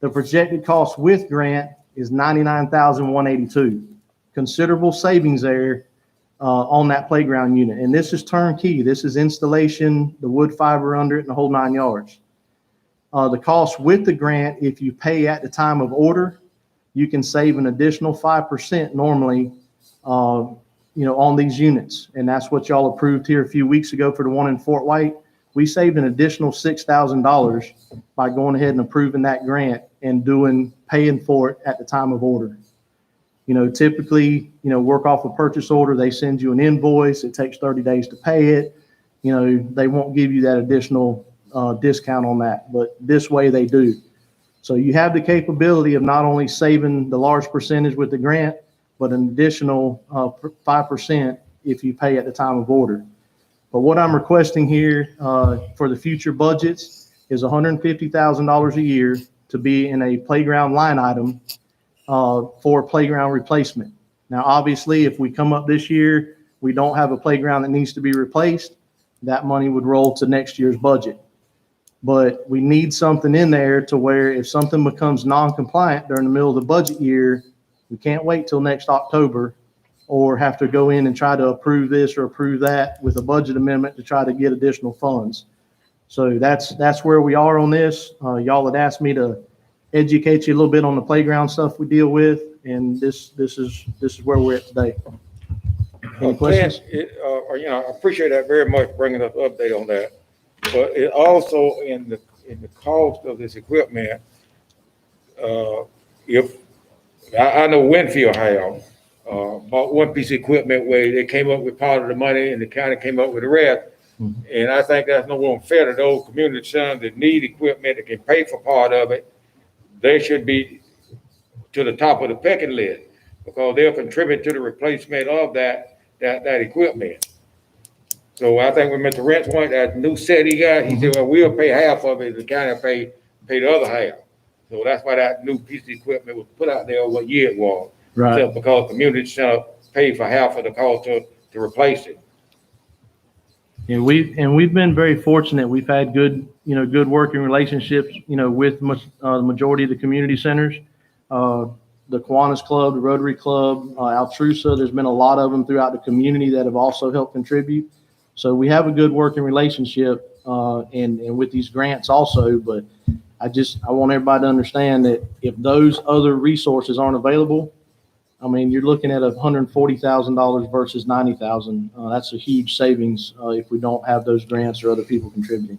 The projected cost with grant is $99,182. Considerable savings there on that playground unit. And this is turnkey. This is installation, the wood fiber under it, and the whole 9 yards. The cost with the grant, if you pay at the time of order, you can save an additional 5% normally, on these units. And that's what y'all approved here a few weeks ago for the one in Fort White. We saved an additional $6,000 by going ahead and approving that grant and paying for it at the time of order. Typically, work off a purchase order. They send you an invoice. It takes 30 days to pay it. They won't give you that additional discount on that, but this way they do. So you have the capability of not only saving the large percentage with the grant, but an additional 5% if you pay at the time of order. But what I'm requesting here for the future budgets is $150,000 a year to be in a playground line item for playground replacement. Now, obviously, if we come up this year, we don't have a playground that needs to be replaced, that money would roll to next year's budget. But we need something in there to where if something becomes non-compliant during the middle of the budget year, we can't wait till next October or have to go in and try to approve this or approve that with a budget amendment to try to get additional funds. So that's where we are on this. Y'all had asked me to educate you a little bit on the playground stuff we deal with, and this is where we're at today. Any questions? I appreciate that very much, bringing us an update on that. But it also in the cost of this equipment, if I know Winfield bought one piece of equipment where they came up with part of the money and the county came up with the rest. And I think that's no more fair to those community centers that need equipment, that can pay for part of it. They should be to the top of the pecking list because they'll contribute to the replacement of that equipment. So I think when Mr. Rentz went, that new set he got, he said, well, we'll pay half of it, the county pay the other half. So that's why that new piece of equipment was put out there what year it was. Right. So because community center paid for half of the cost to replace it. And we've been very fortunate. We've had good working relationships, with the majority of the community centers. The Kiwanis Club, the Rotary Club, Altrusa, there's been a lot of them throughout the community that have also helped contribute. So we have a good working relationship, and with these grants also, but I want everybody to understand that if those other resources aren't available, I mean, you're looking at $140,000 versus $90,000. That's a huge savings if we don't have those grants or other people contributing.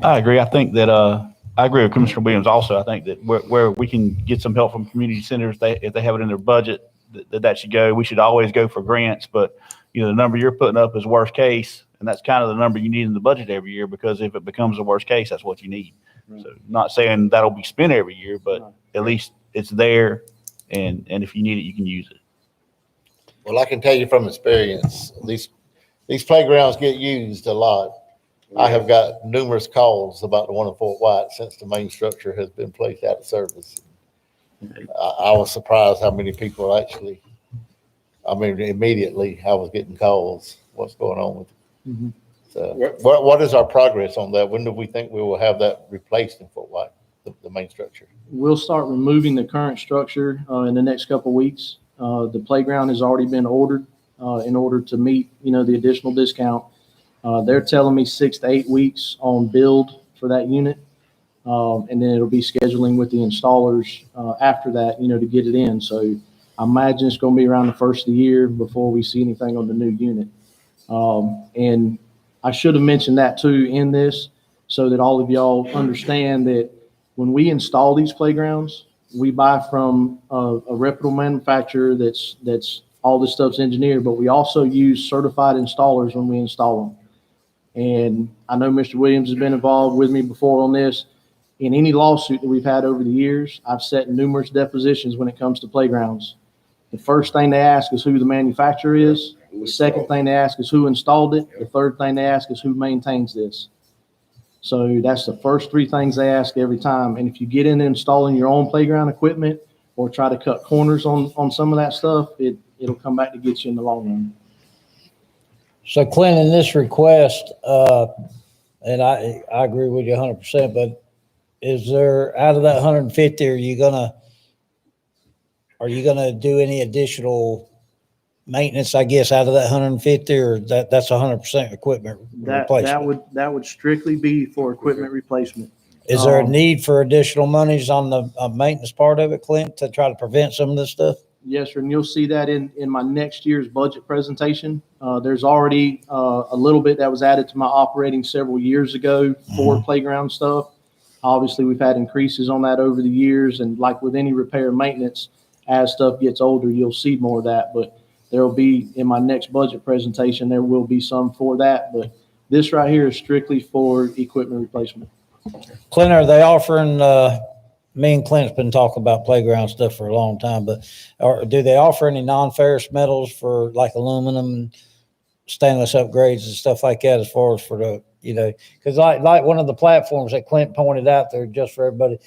I agree. I think that I agree with Commissioner Williams also. I think that where we can get some help from community centers, if they have it in their budget, that should go. We should always go for grants, but the number you're putting up is worst case, and that's kind of the number you need in the budget every year, because if it becomes a worst case, that's what you need. Right. So not saying that'll be spent every year, but at least it's there. And if you need it, you can use it. Well, I can tell you from experience, these playgrounds get used a lot. I have got numerous calls about the one in Fort White since the main structure has been placed out of service. I was surprised how many people actually, immediately I was getting calls, what's going on with it. Mm-hmm. So what is our progress on that? When do we think we will have that replaced in Fort White, the main structure? We'll start removing the current structure in the next couple of weeks. The playground has already been ordered in order to meet, the additional discount. They're telling me 6 to 8 weeks on build for that unit. And then it'll be scheduling with the installers after that, to get it in. So I imagine it's going to be around the first of the year before we see anything on the new unit. And I should have mentioned that too in this, so that all of y'all understand that when we install these playgrounds, we buy from a reputable manufacturer that's all this stuff's engineered, but we also use certified installers when we install them. And I know Mr. Williams has been involved with me before on this. In any lawsuit that we've had over the years, I've sat in numerous depositions when it comes to playgrounds. The first thing they ask is who the manufacturer is. The second thing they ask is who installed it. The third thing they ask is who maintains this. So that's the first 3 things they ask every time. And if you get into installing your own playground equipment or try to cut corners on some of that stuff, it'll come back to get you in the long run. So Clint, in this request, and I agree with you 100%, but is there, out of that 150, are you gonna do any additional maintenance, I guess, out of that 150, or that's 100% equipment replacement? That would strictly be for equipment replacement. Is there a need for additional monies on the maintenance part of it, Clint, to try to prevent some of this stuff? Yes, sir. And you'll see that in my next year's budget presentation. There's already a little bit that was added to my operating several years ago for playground stuff. Obviously, we've had increases on that over the years. And like with any repair and maintenance, as stuff gets older, you'll see more of that. But there will be, in my next budget presentation, there will be some for that. But this right here is strictly for equipment replacement. Clint, are they offering, me and Clint's been talking about playground stuff for a long time, but do they offer any non-ferrous metals for like aluminum and stainless upgrades and stuff like that, as far as for the, because like one of the platforms that Clint pointed out there, just for everybody,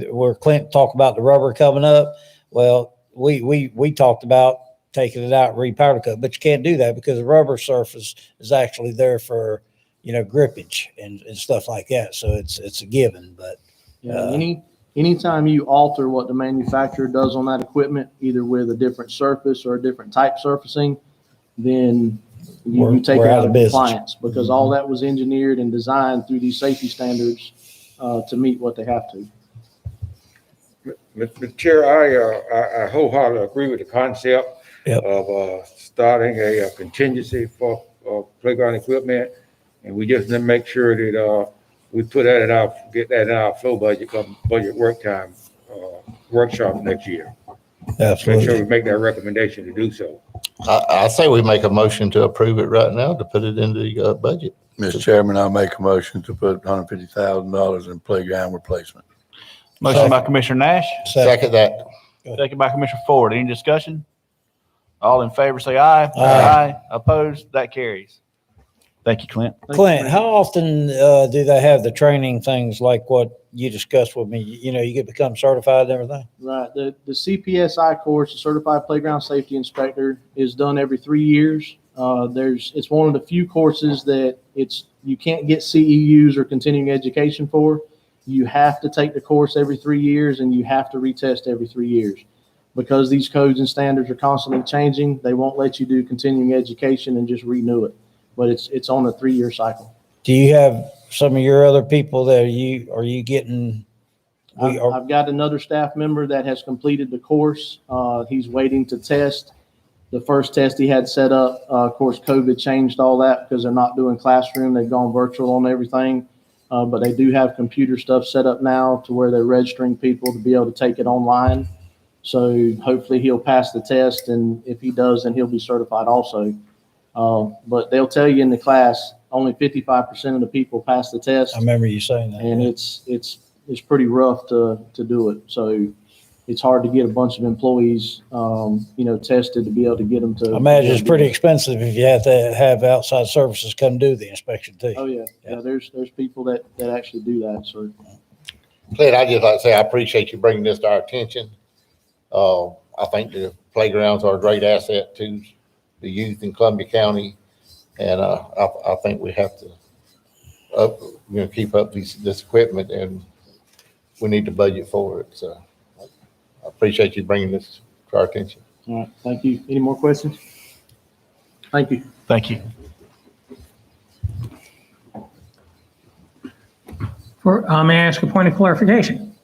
where Clint talked about the rubber coming up. Well, we talked about taking it out, repowder coat, but you can't do that because the rubber surface is actually there for, grippage and stuff like that. So it's a given, but anytime you alter what the manufacturer does on that equipment, either with a different surface or a different type surfacing, then you take it out of compliance, because all that was engineered and designed through these safety standards to meet what they have to. Mr. Chair, I wholeheartedly agree with the concept of starting a contingency for playground equipment, and we just need to make sure that we put that get that in our flow budget come budget workshop next year. Absolutely. Make sure we make that recommendation to do so. I say we make a motion to approve it right now to put it in the budget. Mr. Chairman, I'll make a motion to put $150,000 in playground replacement. Motion by Commissioner Nash, Second that. second by Commissioner Ford. Any discussion? All in favor, say aye. Aye. Opposed? That carries. Thank you, Clint. Clint, how often do they have the training things like what you discussed with me? You know, you get become certified and everything? Right. The CPSI course, the Certified Playground Safety Inspector, is done every 3 years. It's one of the few courses that you can't get CEUs or continuing education for. You have to take the course every 3 years and you have to retest every 3 years. Because these codes and standards are constantly changing, they won't let you do continuing education and just renew it. But it's on a 3-year cycle. Do you have some of your other people that are you getting? I've got another staff member that has completed the course. He's waiting to test. The first test he had set up, of course, COVID changed all that because they're not doing classroom. They've gone virtual on everything. But they do have computer stuff set up now to where they're registering people to be able to take it online. So hopefully he'll pass the test. And if he does, then he'll be certified also. But they'll tell you in the class, only 55% of the people pass the test. I remember you saying that. And it's pretty rough to do it. So it's hard to get a bunch of employees, tested to be able to get them to. I imagine it's pretty expensive if you have to have outside services come do the inspection too. Oh, yeah. Yeah, there's people that actually do that, so. Clint, I just like to say, I appreciate you bringing this to our attention. I think the playgrounds are a great asset to the youth in Columbia County. And, I think we have to keep up this equipment, and we need to budget for it. So I appreciate you bringing this to our attention. All right, thank you. Any more questions? Thank you. Thank you. May I ask a point of clarification?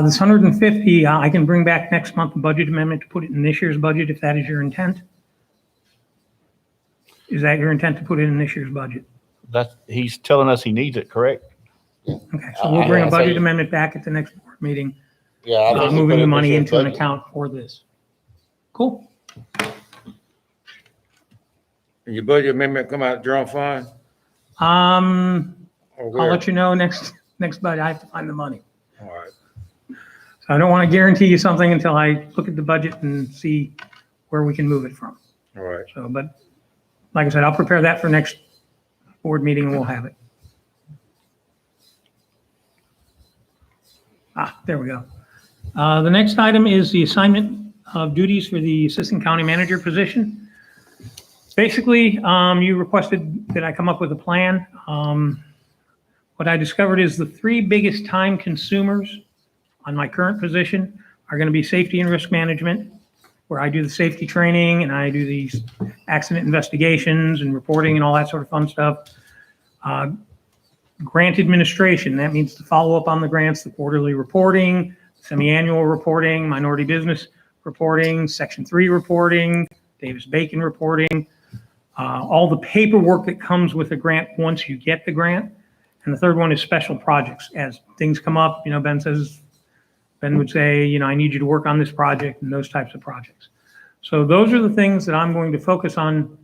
This 150, I can bring back next month a budget amendment to put it in this year's budget if that is your intent? Is that your intent to put it in this year's budget? He's telling us he needs it, correct? Okay, so we'll bring a budget amendment back at the next board meeting, Yeah. I think we moving put the it money this into an budget. account for this. Cool. Your budget amendment come out of general fund? Or I'll where? let you know next budget. I have to find the money. All right. So I don't want to guarantee you something until I look at the budget and see where we can move it from. All right. So, but like I said, I'll prepare that for next board meeting and we'll have it. There we go. The next item is the assignment of duties for the assistant county manager position. Basically, you requested that I come up with a plan. What I discovered is the 3 biggest time consumers on my current position are going to be safety and risk management, where I do the safety training and I do these accident investigations and reporting and all that sort of fun stuff. Grant administration, that means to follow up on the grants, the quarterly reporting, semi-annual reporting, minority business reporting, Section 3 reporting, Davis-Bacon reporting, all the paperwork that comes with a grant once you get the grant. And the third one is special projects. As things come up, Ben would say, I need you to work on this project and those types of projects. So those are the things that I'm going to focus on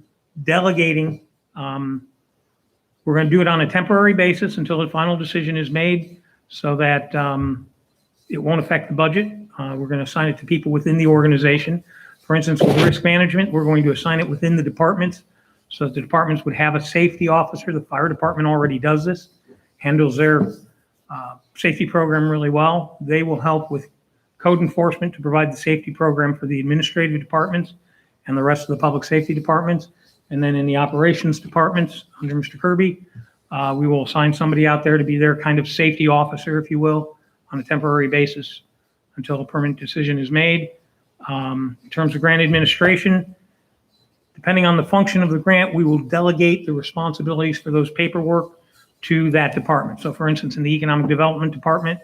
delegating. We're going to do it on a temporary basis until the final decision is made so that it won't affect the budget. We're going to assign it to people within the organization. For instance, with risk management, we're going to assign it within the departments so that the departments would have a safety officer. The fire department already does this, handles their safety program really well. They will help with code enforcement to provide the safety program for the administrative departments and the rest of the public safety departments. And then in the operations departments under Mr. Kirby, we will assign somebody out there to be their kind of safety officer, if you will, on a temporary basis until a permanent decision is made. In terms of grant administration, depending on the function of the grant, we will delegate the responsibilities for those paperwork to that department. So for instance, in the economic development department,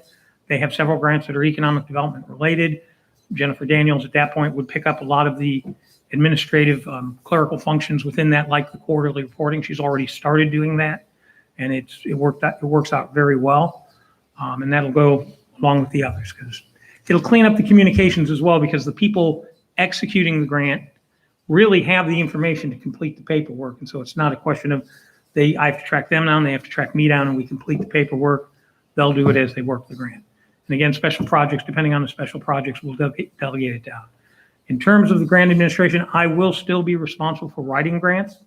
they have several grants that are economic development related. Jennifer Daniels at that point would pick up a lot of the administrative clerical functions within that, like the quarterly reporting. She's already started doing that, and it works out very well. And that'll go along with the others because it'll clean up the communications as well, because the people executing the grant really have the information to complete the paperwork. And so it's not a question of I have to track them down, they have to track me down, and we complete the paperwork. They'll do it as they work the grant. And again, special projects, depending on the special projects, we'll delegate it down. In terms of the grant administration, I will still be responsible for writing grants.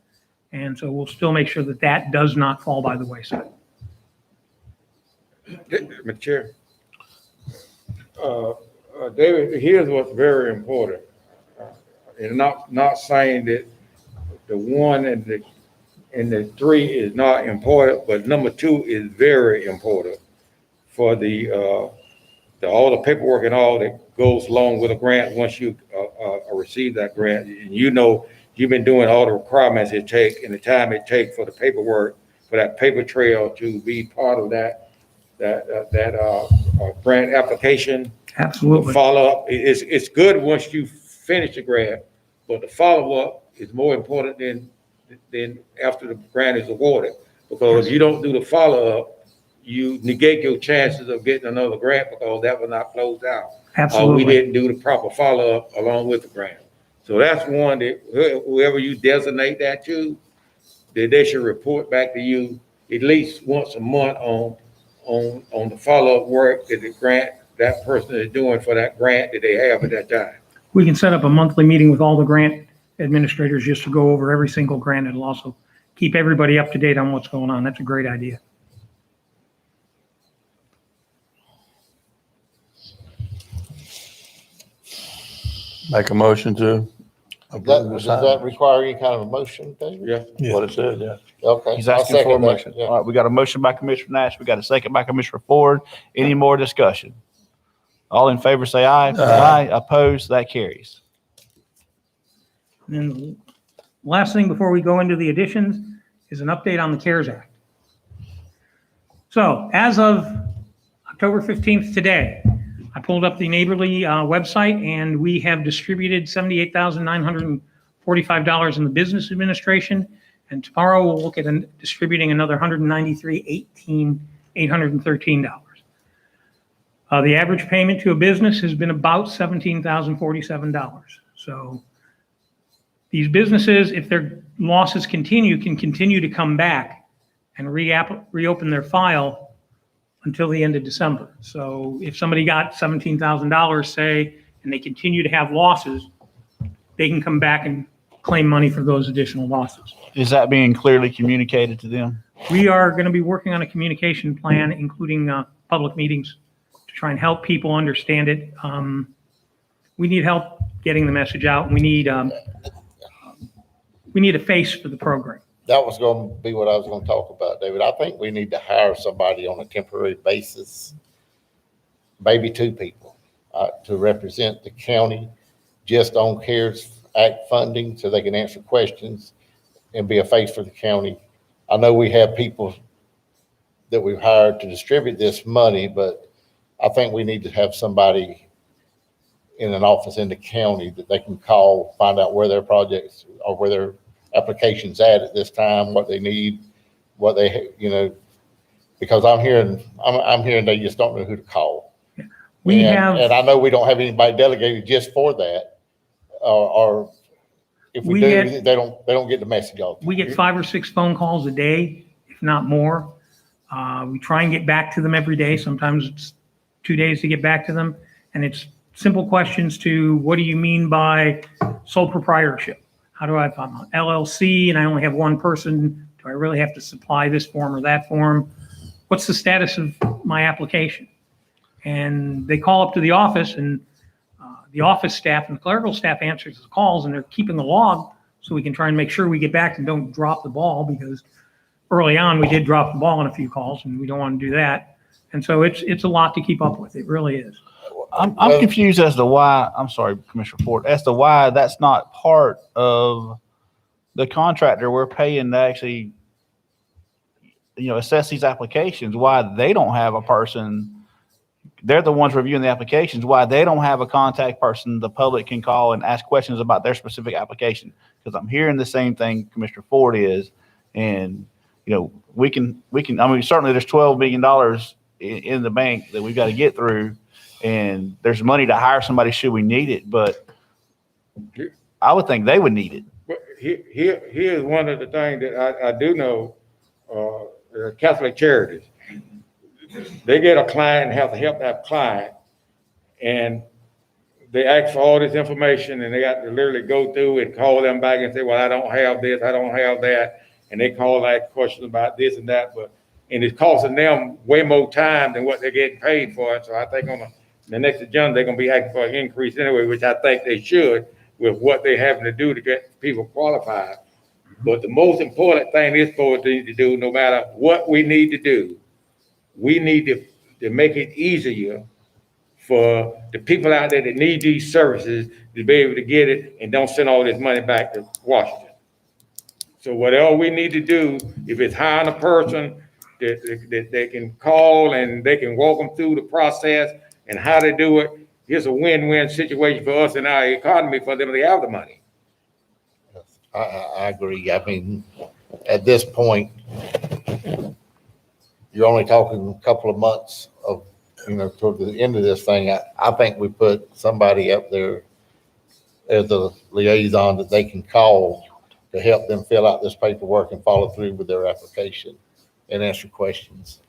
And so we'll still make sure that that does not fall by the wayside. Mr. Chair. David, here's what's very important. And not saying that the 1 and the 3 is not important, but number 2 is very important for all the paperwork and all that goes along with a grant once you receive that grant. And you know, you've been doing all the requirements it take and the time it takes for the paperwork, for that paper trail to be part of that grant application. Absolutely. Follow-up, it's good once you finish the grant, but the follow-up is more important than after the grant is awarded. Because if you don't do the follow-up, you negate your chances of getting another grant because that was not closed out. Absolutely. We didn't do the proper follow-up along with the grant. So that's one that whoever you designate that to, that they should report back to you at least once a month on the follow-up work that the grant, that person is doing for that grant that they have at that time. We can set up a monthly meeting with all the grant administrators just to go over every single grant. It'll also keep everybody up to date on what's going on. That's a great idea. Make a motion to. Does that require any kind of a motion, David? Yeah, what it says, yeah. Okay. He's I'll asking for a second that, motion. yeah. All right, we got a motion by Commissioner Nash. We got a second by Commissioner Ford. Any more discussion? All in favor, say aye. Aye. Opposed, that carries. And then the last thing before we go into the additions is an update on the CARES Act. So as of October 15th today, I pulled up the Neighborly website and we have distributed $78,945 in the business administration. And tomorrow we'll look at distributing another $193,813. The average payment to a business has been about $17,047. So these businesses, if their losses continue, can continue to come back and reopen their file until the end of December. So if somebody got $17,000, say, and they continue to have losses, they can come back and claim money for those additional losses. Is that being clearly communicated to them? We are going to be working on a communication plan, including public meetings, to try and help people understand it. We need help getting the message out. We need a face for the program. That was going to be what I was going to talk about, David. I think we need to hire somebody on a temporary basis, maybe 2 people, to represent the county just on CARES Act funding so they can answer questions and be a face for the county. I know we have people that we've hired to distribute this money, but I think we need to have somebody in an office in the county that they can call, find out where their projects or where their applications at this time, what they need, what they, because I'm hearing they just don't know who to call. And I know we don't have anybody delegated just for that, or if we do, they don't get the message all the time. We get 5 or 6 phone calls a day, if not more. We try and get back to them every day. Sometimes it's 2 days to get back to them. And it's simple questions to, what do you mean by sole proprietorship? How do if I'm an LLC and I only have one person, do I really have to supply this form or that form? What's the status of my application? And they call up to the office, and the office staff and the clerical staff answers the calls, and they're keeping a log so we can try and make sure we get back and don't drop the ball, because early on we did drop the ball on a few calls and we don't want to do that. And so it's a lot to keep up with. It really is. I'm confused as to why, I'm sorry, Commissioner Ford, as to why that's not part of the contractor we're paying to actually, assess these applications, why they don't have a person. They're the ones reviewing the applications, why they don't have a contact person the public can call and ask questions about their specific application. Because I'm hearing the same thing Commissioner Ford is. And, we can, certainly there's $12 million in the bank that we've got to get through. And there's money to hire somebody should we need it, but I would think they would need it. But here's one of the things that I do know. Catholic Charities. They get a client and have to help that client. And they ask for all this information and they got to literally go through and call them back and say, well, I don't have this, I don't have that. And they call that question about this and that, and it's costing them way more time than what they're getting paid for. So I think on the next agenda, they're gonna be asking for an increase anyway, which I think they should with what they're having to do to get people qualified. But the most important thing this board needs to do, no matter what we need to do, we need to make it easier for the people out there that need these services to be able to get it and don't send all this money back to Washington. So whatever we need to do, if it's hiring a person that they can call and they can walk them through the process and how to do it, it's a win-win situation for us and our economy for them to have the money. I agree. I mean, at this point, you're only talking a couple of months of, toward the end of this thing. I think we put somebody up there as a liaison that they can call to help them fill out this paperwork and follow through with their application and answer questions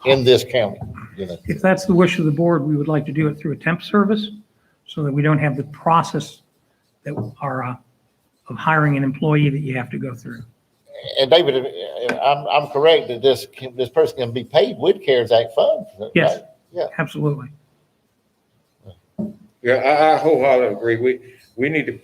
in this county, If that's the wish of the board, we would like to do it through a temp service so that we don't have the process that are of hiring an employee that you have to go through. And David, I'm correct that this person can be paid with CARES Act funds. Yes, right? Yeah. absolutely. Yeah, I wholeheartedly agree. We need to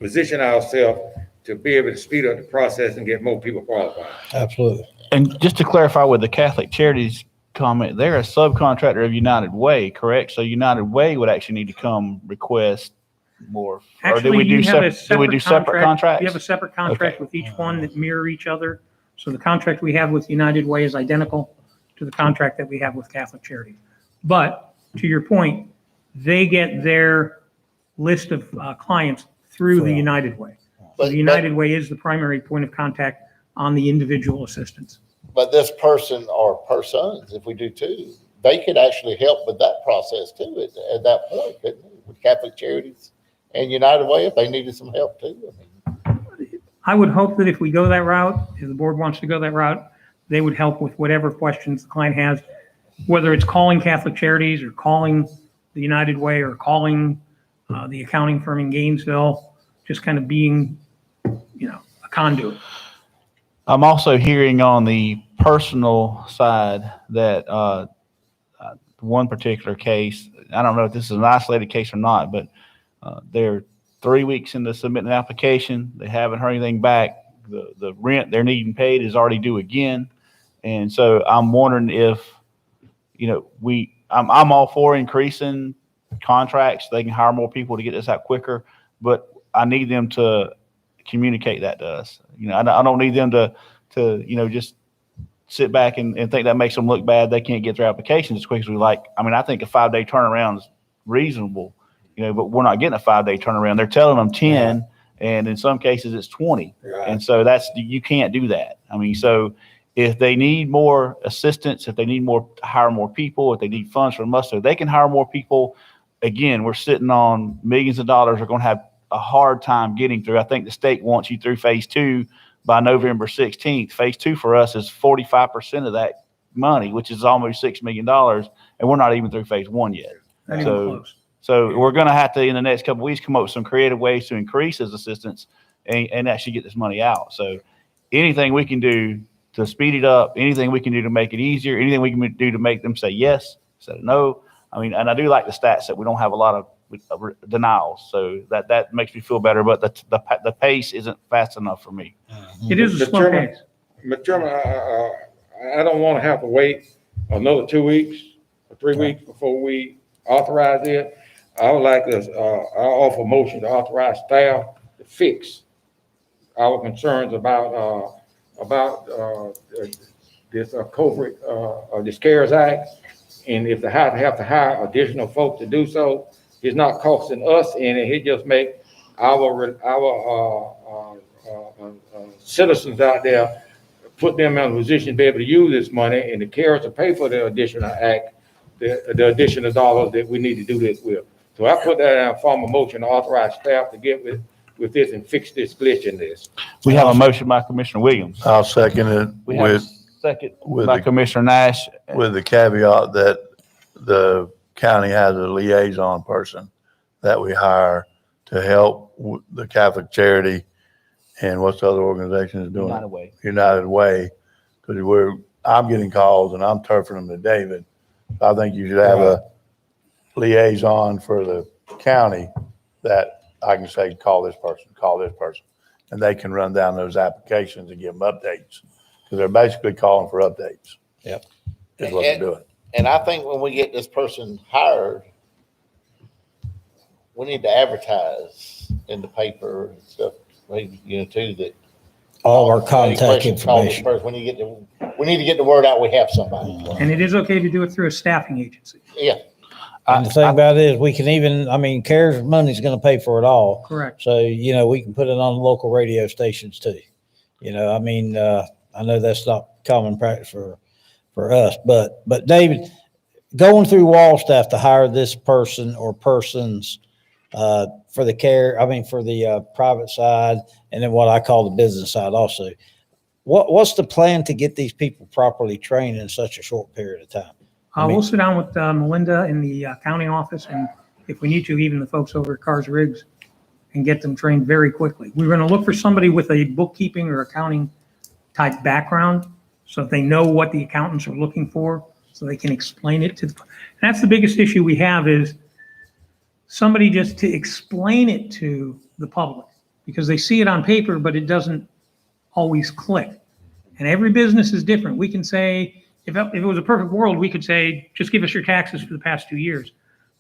position ourselves to be able to speed up the process and get more people qualified. Absolutely. And just to clarify with the Catholic Charities comment, they're a subcontractor of United Way, correct? So United Way would actually need to come request more. Or do we do separate contracts? We have a separate contract with each one that mirror each other. So the contract we have with United Way is identical to the contract that we have with Catholic Charities. But to your point, they get their list of clients through the United Way. So the United Way is the primary point of contact on the individual assistance. But this person or persons, if we do two, they could actually help with that process too at that point, couldn't they? With Catholic Charities and United Way, if they needed some help too. I would hope that if we go that route, if the board wants to go that route, they would help with whatever questions the client has, whether it's calling Catholic Charities or calling the United Way or calling the accounting firm in Gainesville, just kind of being, a conduit. I'm also hearing on the personal side that one particular case, I don't know if this is an isolated case or not, but they're 3 weeks into submitting an application. They haven't heard anything back. The rent they're needing paid is already due again. And so I'm wondering if, I'm all for increasing contracts. They can hire more people to get this out quicker, but I need them to communicate that to us. I don't need them to just sit back and think that makes them look bad. They can't get their applications as quick as we like. I think a 5-day turnaround is reasonable, but we're not getting a 5-day turnaround. They're telling them 10, and in some cases it's 20. Right. And so you can't do that. So if they need more assistance, if they need to hire more people, if they need funds from us, so they can hire more people. Again, we're sitting on millions of dollars. We're going to have a hard time getting through. I think the state wants you through phase 2 by November 16th. Phase 2 for us is 45% of that money, which is almost $6 million. And we're not even through phase 1 yet. Not even close. So we're going to have to, in the next couple of weeks, come up with some creative ways to increase his assistance and actually get this money out. So anything we can do to speed it up, anything we can do to make it easier, anything we can do to make them say yes, say no. And I do like the stats that we don't have a lot of denials, so that makes me feel better. But the pace isn't fast enough for me. It is a slow pace. Mr. Chairman, I don't want to have to wait another 2 weeks or 3 weeks before we authorize it. I would like to, I offer a motion to authorize staff to fix our concerns about this COVID, this CARES Act. And if they have to hire additional folks to do so, it's not costing us any. It just make our citizens out there, put them in a position to be able to use this money, and the CARES to pay for the additional act, the additional dollars that we need to do this with. So I put that in a form of motion to authorize staff to get with with this and fix this glitch in this. We have a motion by Commissioner Williams. I'll second it We have a with, second with by the- Commissioner Nash. with the caveat that the county has a liaison person that we hire to help the Catholic Charity and what's the other organization is doing? United Way. United Way, because I'm getting calls and I'm turfing them to David. I think you should have a liaison for the county that I can say, call this person. And they can run down those applications and give them updates, because they're basically calling for updates. Yep. Is what they're doing. And I think when we get this person hired, we need to advertise in the paper and stuff, maybe, too, that. All our Any contact questions, call this information. person. We need to get the word out, we have somebody. And it is okay to do it through a staffing agency. Yeah, And the thing about it is we can even, I mean, CARES money's gonna pay for it all. Correct. So, we can put it on local radio stations too. I mean, I know that's not common practice for us, but David, going through wall staff to hire this person or persons, for the private side, and then what I call the business side also. What's the plan to get these people properly trained in such a short period of time? We'll sit down with Melinda in the accounting office, and if we need to, even the folks over at Cars Riggs, and get them trained very quickly. We're going to look for somebody with a bookkeeping or accounting type background, so that they know what the accountants are looking for, so they can explain it to. That's the biggest issue we have, is somebody just to explain it to the public, because they see it on paper, but it doesn't always click. And every business is different. We can say, if it was a perfect world, we could say, just give us your taxes for the past 2 years.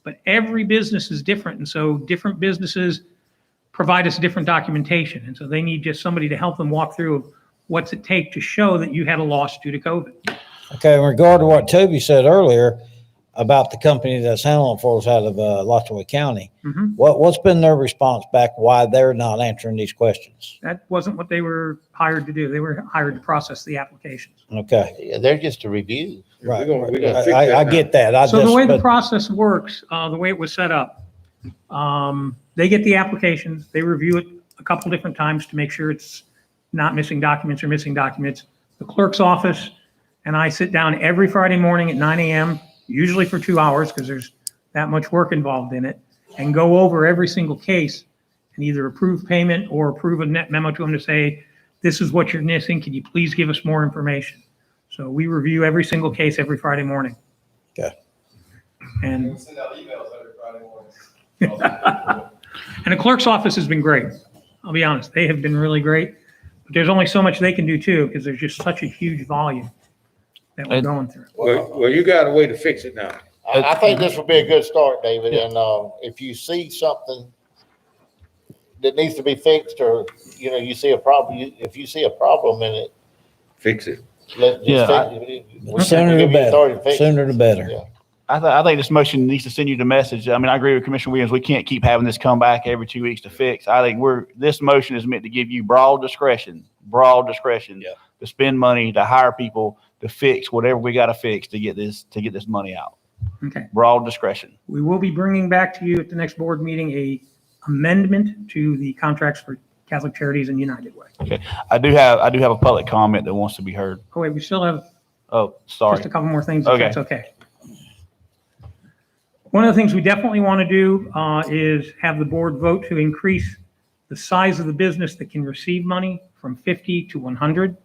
But every business is different. And so different businesses provide us different documentation. And so they need just somebody to help them walk through what's it take to show that you had a loss due to COVID. Okay, in regard to what Toby said earlier about the company that's handling for us out of Lockwood County, Mhm. what's been their response back why they're not answering these questions? That wasn't what they were hired to do. They were hired to process the applications. Okay, yeah, they're just a review. right. We're gonna fix I that now. get that. So the way the but- process works, the way it was set up, they get the applications, they review it a couple different times to make sure it's not missing documents or missing documents. The clerk's office and I sit down every Friday morning at 9 a.m., usually for 2 hours, because there's that much work involved in it, and go over every single case and either approve payment or approve a net memo to them to say, this is what you're missing, can you please give us more information? So we review every single case every Friday morning. Okay. And and the clerk's office has been great. I'll be honest, they have been really great. But there's only so much they can do too, because there's just such a huge volume that we're going through. Well, you got a way to fix it now. I think this would be a good start, David, and, if you see something that needs to be fixed, or, you see a problem, if you see a problem in it, Fix it. Sooner the better. Sooner the better. Yeah. I think this motion needs to send you the message. I mean, I agree with Commissioner Williams. We can't keep having this come back every 2 weeks to fix. I think this motion is meant to give you broad discretion to spend money, to hire people, to fix whatever we got to fix to get this money out. Okay. Broad discretion. We will be bringing back to you at the next board meeting a amendment to the contracts for Catholic Charities and United Way. Okay. I do have a public comment that wants to be heard. Oh, wait, we still have Oh, sorry. just a couple more things, if Okay. that's okay. One of the things we definitely want to do is have the board vote to increase the size of the business that can receive money from 50 to 100.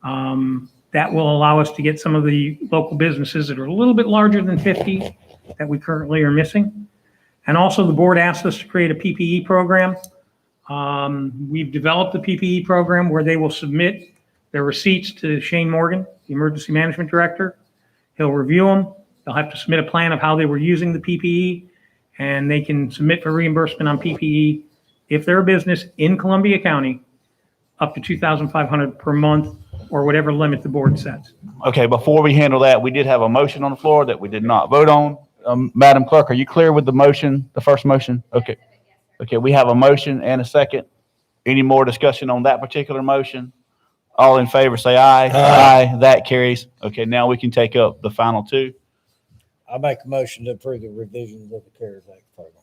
That will allow us to get some of the local businesses that are a little bit larger than 50 that we currently are missing. And also the board asked us to create a PPE program. We've developed a PPE program where they will submit their receipts to Shane Morgan, the Emergency Management Director. He'll review them. They'll have to submit a plan of how they were using the PPE, and they can submit for reimbursement on PPE if they're a business in Columbia County, up to $2,500 per month or whatever limit the board sets. Okay, before we handle that, we did have a motion on the floor that we did not vote on. Madam Clerk, are you clear with the motion, the first motion? Okay. Okay, we have a motion and a second. Any more discussion on that particular motion? All in favor, say aye. Aye. That carries. Okay, now we can take up the final two. I make a motion to approve the revisions of the CARES Act program.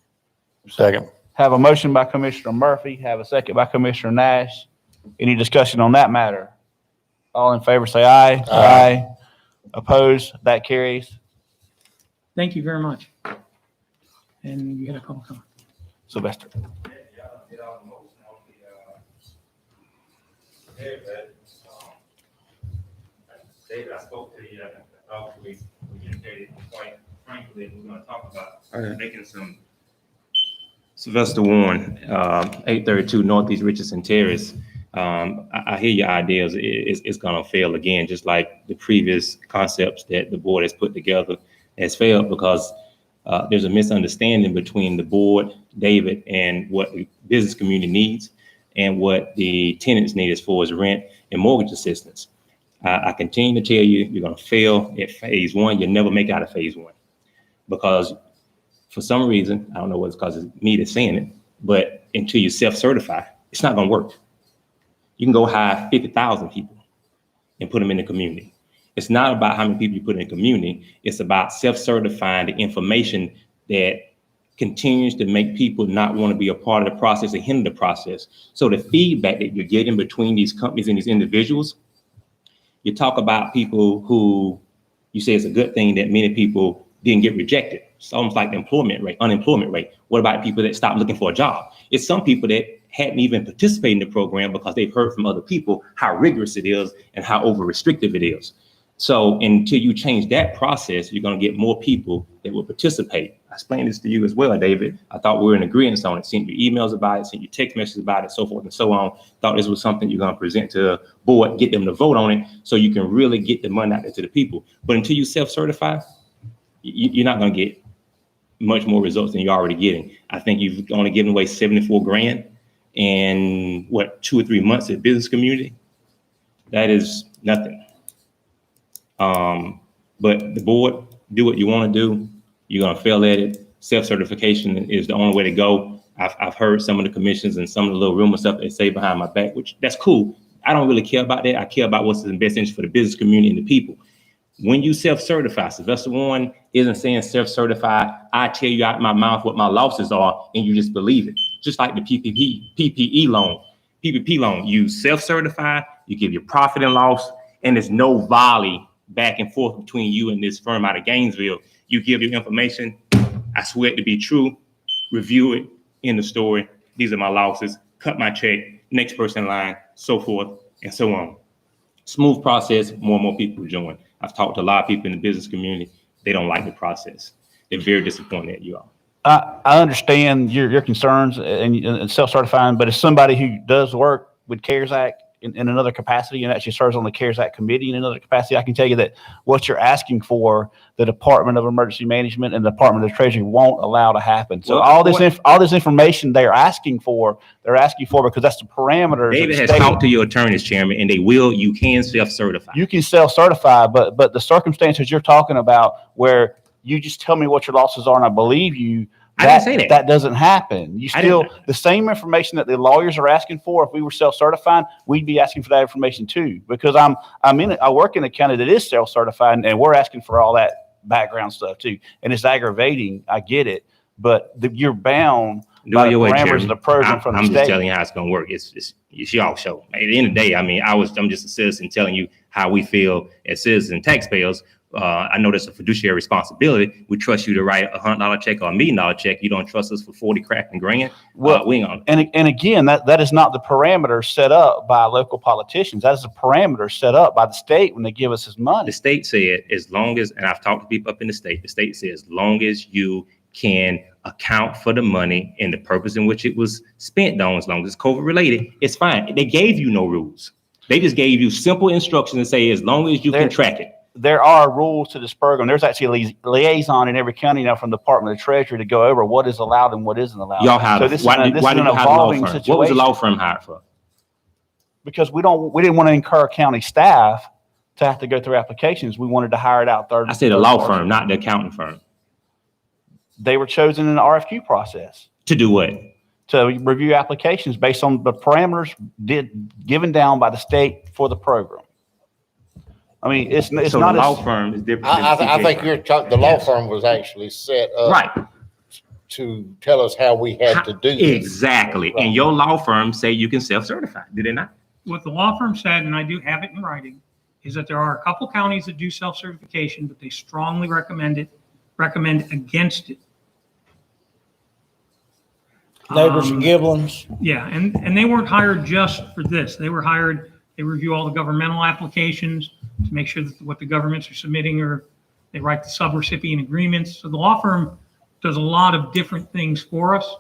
Second. Have a motion by Commissioner Murphy, have a second by Commissioner Nash. Any discussion on that matter? All in favor, say aye. Aye. Opposed? That carries. Thank you very much. And you had a call. Sylvester. David, I spoke to you, we indicated quite frankly, we're gonna talk about making some Sylvester Warren, 832 Northeast Richardson Terrace. I hear your ideas. It's gonna fail again, just like the previous concepts that the board has put together has failed because there's a misunderstanding between the board, David, and what the business community needs and what the tenants need as far as rent and mortgage assistance. I continue to tell you, you're going to fail at phase one. You'll never make it out of phase one because for some reason, I don't know what's because it's me that's saying it, but until you self-certify, it's not going to work. You can go hire 50,000 people and put them in the community. It's not about how many people you put in the community. It's about self-certifying the information that continues to make people not want to be a part of the process and hinder the process. So the feedback that you're getting between these companies and these individuals, you talk about people who you say it's a good thing that many people didn't get rejected. It's almost like the unemployment rate. What about people that stopped looking for a job? It's some people that hadn't even participated in the program because they've heard from other people how rigorous it is and how over restrictive it is. So until you change that process, you're going to get more people that will participate. I explained this to you as well, David. I thought we were in agreement on it. Sent you emails about it, sent you text messages about it, so forth and so on. Thought this was something you're going to present to the board, get them to vote on it so you can really get the money out there to the people. But until you self-certify, you're not going to get much more results than you're already getting. I think you've only given away 74 grand in 2 or 3 months at business community. That is nothing. But the board, do what you want to do. You're going to fail at it. Self-certification is the only way to go. I've heard some of the commissions and some of the little rumor stuff they say behind my back, which that's cool. I don't really care about that. I care about what's in the best interest for the business community and the people. When you self-certify, Sylvester Warren isn't saying self-certify. I tell you out my mouth what my losses are, and you just believe it. Just like the PPP loan. You self-certify, you give your profit and loss, and there's no volley back and forth between you and this firm out of Gainesville. You give your information. I swear it to be true. Review it in the story. These are my losses. Cut my check. Next person in line, so forth and so on. Smooth process. More and more people join. I've talked to a lot of people in the business community. They don't like the process. They're very disappointed at you all. I understand your concerns and self-certifying, but as somebody who does work with CARES Act in another capacity and actually serves on the CARES Act committee in another capacity, I can tell you that what you're asking for, the Department of Emergency Management and the Department of the Treasury won't allow to happen. So all this information they're asking for because that's the parameters. David has talked to your attorneys, Chairman, and you can self-certify. You can self-certify, but the circumstances you're talking about where you just tell me what your losses are and I believe you, I didn't say that. That doesn't happen. You still, the same information that the lawyers are asking for, if we were self-certifying, we'd be asking for that information too. Because I work in a county that is self-certified and we're asking for all that background stuff too. And it's aggravating. I get it. But you're bound by the parameters of the program from the state. I'm just telling you how it's going to work. It's y'all show. At the end of the day, I'm just a citizen telling you how we feel as citizens and taxpayers. I know that's a fiduciary responsibility. We trust you to write a $100 check or $1 million check. You don't trust us for 40 crack and grand. Well, and again, that is not the parameter set up by local politicians. That is the parameter set up by the state when they give us this money. The state said as long as, and I've talked to people up in the state said as long as you can account for the money and the purpose in which it was spent on, as long as it's COVID related, it's fine. They gave you no rules. They just gave you simple instructions and say as long as you can track it. There are rules to this program. There's actually a liaison in every county now from the Department of Treasury to go over what is allowed and what isn't allowed. Y'all have, so this why is an evolving situation. What was the law firm hired for? Because we didn't want to incur county staff to have to go through applications. We wanted to hire it out third. I said a law firm, not the accounting firm. They were chosen in the RFQ process. To do what? To review applications based on the parameters given down by the state for the program. I mean, it's so not the law firm is different. I think the law firm was actually set up. Right. to tell us how we had to do this. Exactly. And your law firm say you can self-certify, did it not? What the law firm said, and I do have it in writing, is that there are a couple counties that do self-certification, but they strongly recommend against it. Neighbors and Giblins. Yeah, and they weren't hired just for this. They were hired, they review all the governmental applications to make sure that what the governments are submitting are, they write the subrecipient agreements. So the law firm does a lot of different things for us.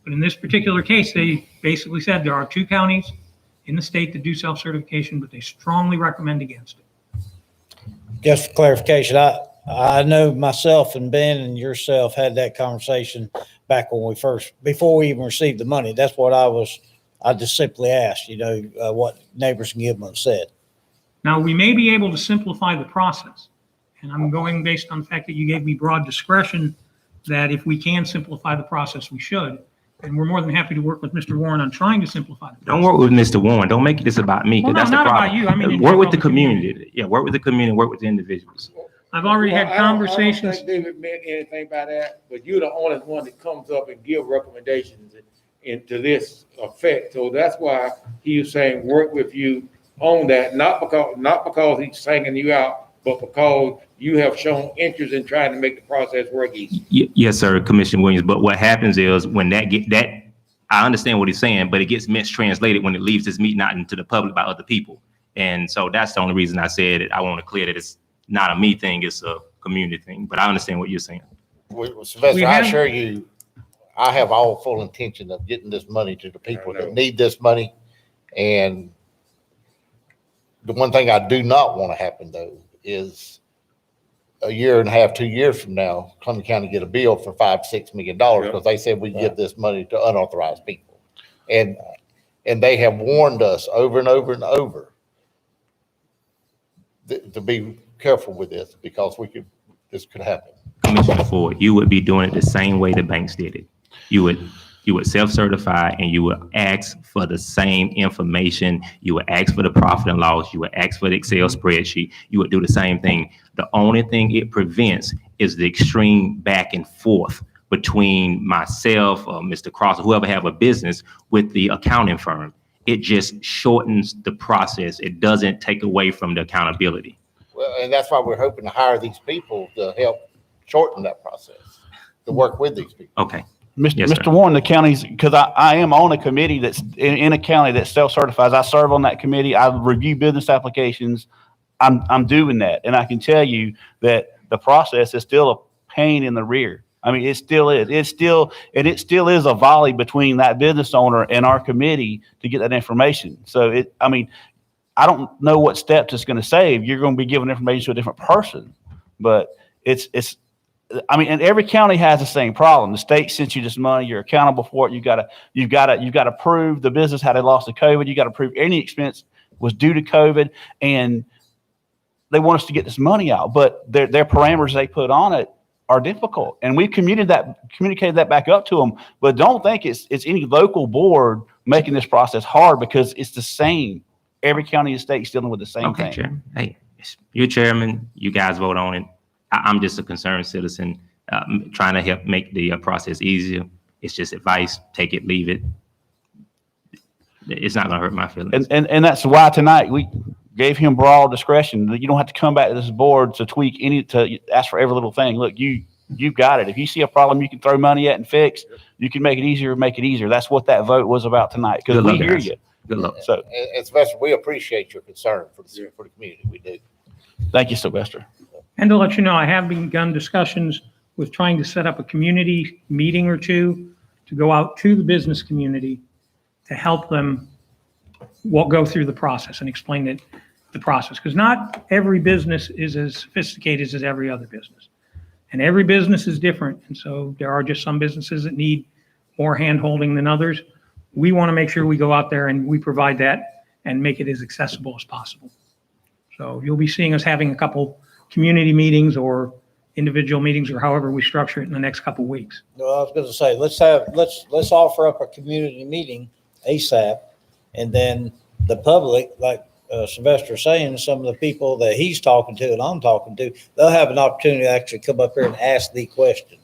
But in this particular case, they basically said there are 2 counties in the state that do self-certification, but they strongly recommend against it. Just for clarification, I know myself and Ben and yourself had that conversation back when before we even received the money. That's what I just simply asked, what Neighbors and Giblin said. Now, we may be able to simplify the process. And I'm going based on the fact that you gave me broad discretion that if we can simplify the process, we should. And we're more than happy to work with Mr. Warren on trying to simplify the process. Don't work with Mr. Warren. Don't make this about me, Well, because no, that's the not about problem. you. I mean, in Work with the general, community. Yeah, work with the community, work with the individuals. I've already had Well, I don't conversations. think David meant anything by that, but you're the only one that comes up and give recommendations into this effect. So that's why he was saying, work with you on that, not because he's singing you out, but because you have shown interest in trying to make the process work easy. Yes, sir, Commissioner Williams. But what happens is when I understand what he's saying, but it gets mistranslated when it leaves this meeting out into the public by other people. And so that's the only reason I said it. I want to clear that it's not a me thing, it's a community thing. But I understand what you're saying. Sylvester, I assure you, I have all full intention of getting this money to the people that need this money. And the one thing I do not want to happen, though, is a year and a half, 2 years from now, Columbia County get a bill for $5-6 million because they said we give this money to unauthorized people. And they have warned us over and over and over to be careful with this because this could happen. Commissioner Ford, you would be doing it the same way the banks did it. You would self-certify and you would ask for the same information. You would ask for the profit and loss. You would ask for the Excel spreadsheet. You would do the same thing. The only thing it prevents is the extreme back and forth between myself or Mr. Cross or whoever have a business with the accounting firm. It just shortens the process. It doesn't take away from the accountability. Well, and that's why we're hoping to hire these people to help shorten that process, to work with these people. Okay. Yes, Mr. sir. Warren, the counties, because I am on a committee that's in a county that self-certifies. I serve on that committee. I review business applications. I'm doing that. And I can tell you that the process is still a pain in the rear. I mean, it still is. It still is a volley between that business owner and our committee to get that information. So I don't know what steps it's going to save. You're going to be giving information to a different person, but and every county has the same problem. The state sends you this money. You're accountable for it. You've got to prove the business how they lost to COVID. You got to prove any expense was due to COVID, and they want us to get this money out. But their parameters they put on it are difficult, and we communicated that back up to them. But don't think it's any local board making this process hard, because it's the same. Every county and state is dealing with the same thing. Chairman. Hey, you're chairman. You guys vote on it. I'm just a concerned citizen trying to help make the process easier. It's just advice. Take it, leave it. It's not going to hurt my feelings. And that's why tonight we gave him broad discretion. You don't have to come back to this board to tweak to ask for every little thing. Look, you've got it. If you see a problem you can throw money at and fix, you can make it easier. That's what that vote was about tonight. Because we hear you. Good luck. So, And Sylvester, we appreciate your concern for the community. We do. thank you, Sylvester. And to let you know, I have begun discussions with trying to set up a community meeting or two to go out to the business community to help them go through the process and explain the process. Because not every business is as sophisticated as every other business. And every business is different. And so there are just some businesses that need more hand-holding than others. We want to make sure we go out there and we provide that and make it as accessible as possible. So you'll be seeing us having a couple community meetings or individual meetings, or however we structure it in the next couple of weeks. Well, I was going to say, let's offer up a community meeting ASAP, and then the public, like Sylvester saying, some of the people that he's talking to and I'm talking to, they'll have an opportunity to actually come up here and ask the question.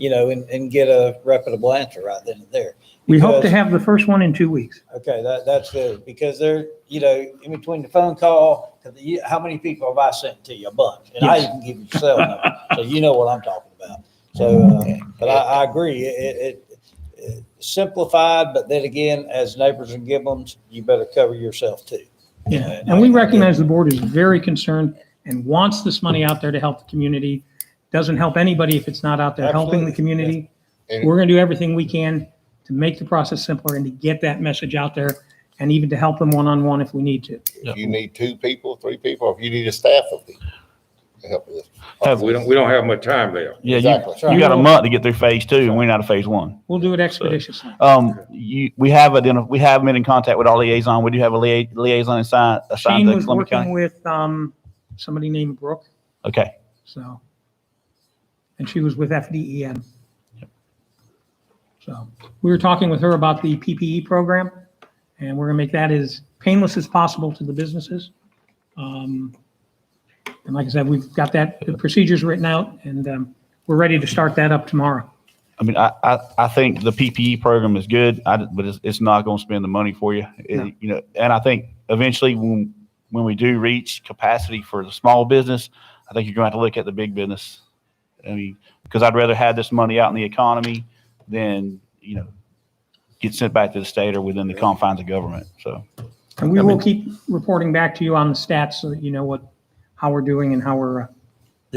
and get a reputable answer right then and there. We hope to Because- have the first one in 2 weeks. Okay, that's good, because they're, in between the phone call, how many people have I sent to you? A bunch. And I Yes. even give you your cell number, so you know what I'm talking about. So, but I agree, it simplified, but then again, as neighbors and Gibbons, you better cover yourself too. Yeah, and we recognize the board is very concerned and wants this money out there to help the community. Doesn't help anybody if it's not out there helping the Absolutely. community. And- We're gonna do everything we can to make the process simpler and to get that message out there, and even to help them one-on-one if we need to. If you need 2 people, 3 people, or if you need a staff of people to help with this. We don't have much time left. Yeah, Exactly. you got a month to get through phase 2 and we're not at phase 1. We'll do it expeditiously. We have been in contact with our liaison. We do have a liaison assigned Shane to was Columbia working County. with, somebody named Brooke, Okay. so. And she was with FDEM. So we were talking with her about the PPE program, and we're gonna make that as painless as possible to the businesses. And like I said, we've got the procedures written out, and we're ready to start that up tomorrow. I mean, I think the PPE program is good, but it's not going to spend the money for you. No. And I think eventually when we do reach capacity for the small business, I think you're going to have to look at the big business. I mean, because I'd rather have this money out in the economy than, get sent back to the state or within the confines of government. So, And we will keep reporting back to you on the stats so that you know how we're doing and how we're,